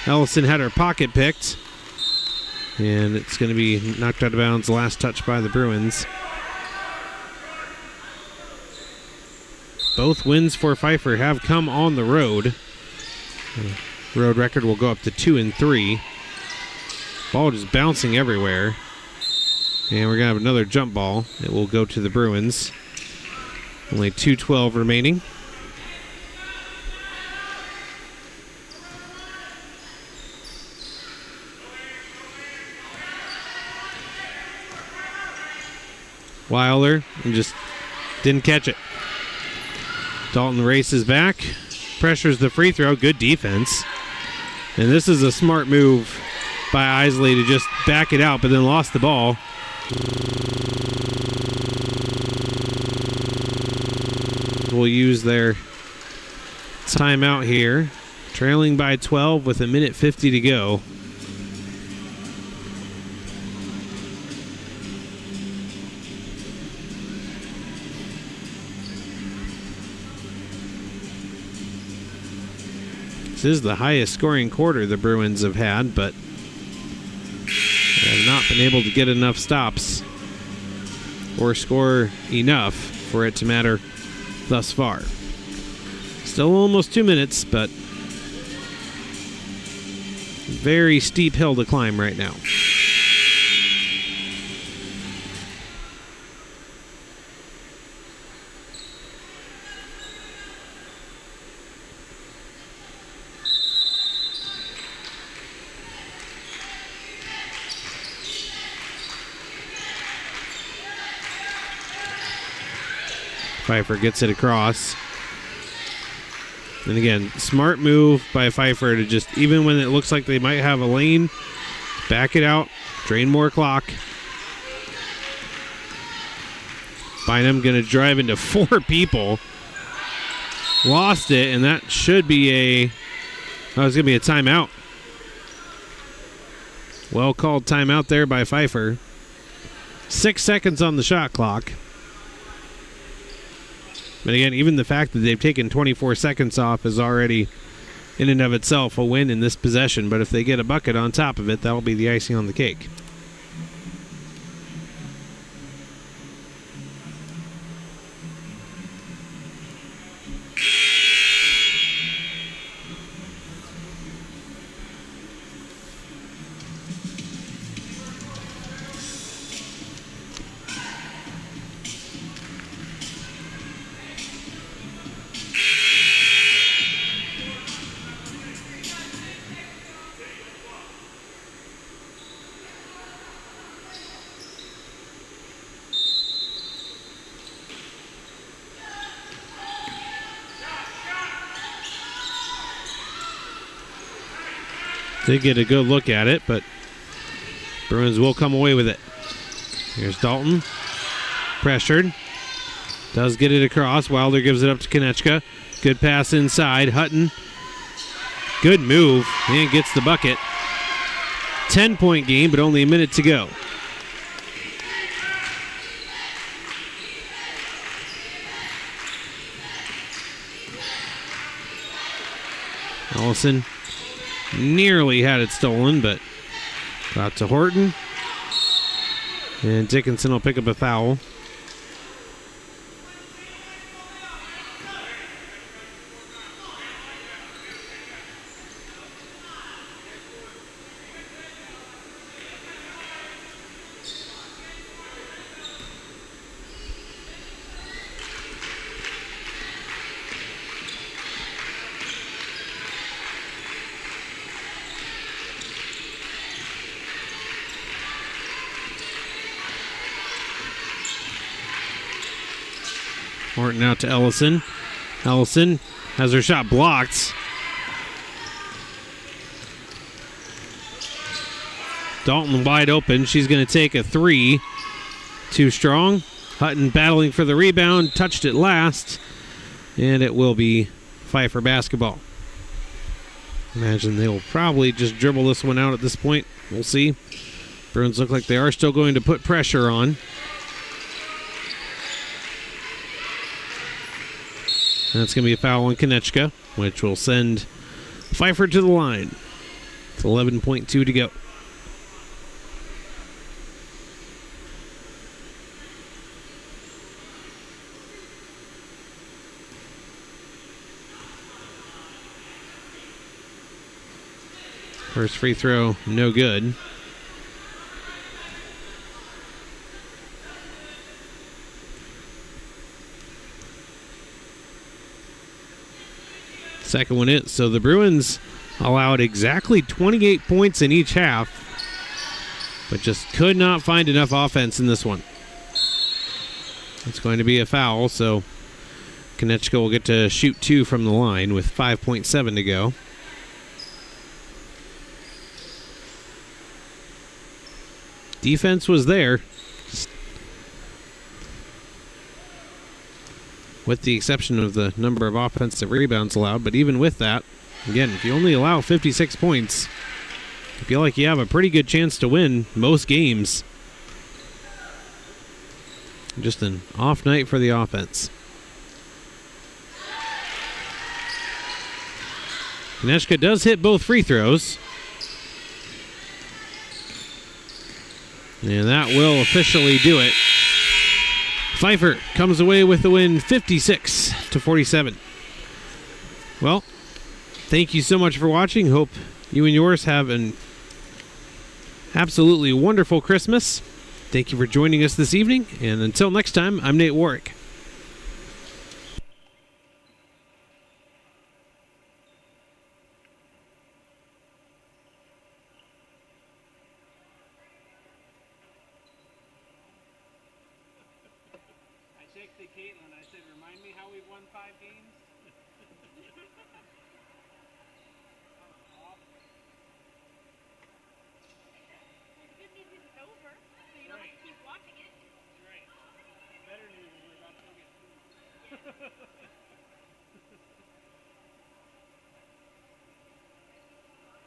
Ellison had her pocket picked, and it's going to be knocked out of bounds. Last touch by the Bruins. Both wins for Pfeiffer have come on the road. The road record will go up to 2-3. Ball just bouncing everywhere. And we're going to have another jump ball. It will go to the Bruins. Only 2:12 remaining. Wilder just didn't catch it. Dalton races back, pressures the free throw. Good defense. And this is a smart move by Isley to just back it out, but then lost the ball. We'll use their timeout here. Trailing by 12 with 1:50 to go. This is the highest scoring quarter the Bruins have had, but they have not been able to get enough stops or score enough for it to matter thus far. Still almost 2 minutes, but very steep hill to climb right now. Pfeiffer gets it across. And again, smart move by Pfeiffer to just, even when it looks like they might have a lane, back it out, drain more clock. Bynum going to drive into 4 people. Lost it, and that should be it's going to be a timeout. Well called timeout there by Pfeiffer. 6 seconds on the shot clock. But again, even the fact that they've taken 24 seconds off is already, in and of itself, a win in this possession. But if they get a bucket on top of it, that'll be the icing on the cake. Did get a good look at it, but Bruins will come away with it. Here's Dalton. Pressured. Does get it across. Wilder gives it up to Konechka. Good pass inside. Hutton. Good move. And gets the bucket. 10-point game, but only a minute to go. Allison nearly had it stolen, but got to Horton. And Dickinson will pick up a foul. Horton out to Ellison. Ellison has her shot blocked. Dalton wide open. She's going to take a 3. Too strong. Hutton battling for the rebound. Touched it last. And it will be Pfeiffer basketball. Imagine they'll probably just dribble this one out at this point. We'll see. Bruins look like they are still going to put pressure on. That's going to be a foul on Konechka, which will send Pfeiffer to the line. It's 11.2 to go. First free throw, no good. Second one in. So the Bruins allowed exactly 28 points in each half, but just could not find enough offense in this one. It's going to be a foul, so Konechka will get to shoot 2 from the line with 5.7 to go. Defense was there, with the exception of the number of offensive rebounds allowed. But even with that, again, if you only allow 56 points, I feel like you have a pretty good chance to win most games. Just an off night for the offense. Konechka does hit both free throws. And that will officially do it. Pfeiffer comes away with the win 56-47. Well, thank you so much for watching. Hope you and yours have an absolutely wonderful Christmas. Thank you for joining us this evening, and until next time, I'm Nate Warwick. I texted Caitlin. I said, remind me how we've won 5 games. The good news is it's over, so you don't have to keep watching it. Right. Better news is we're about to go get food.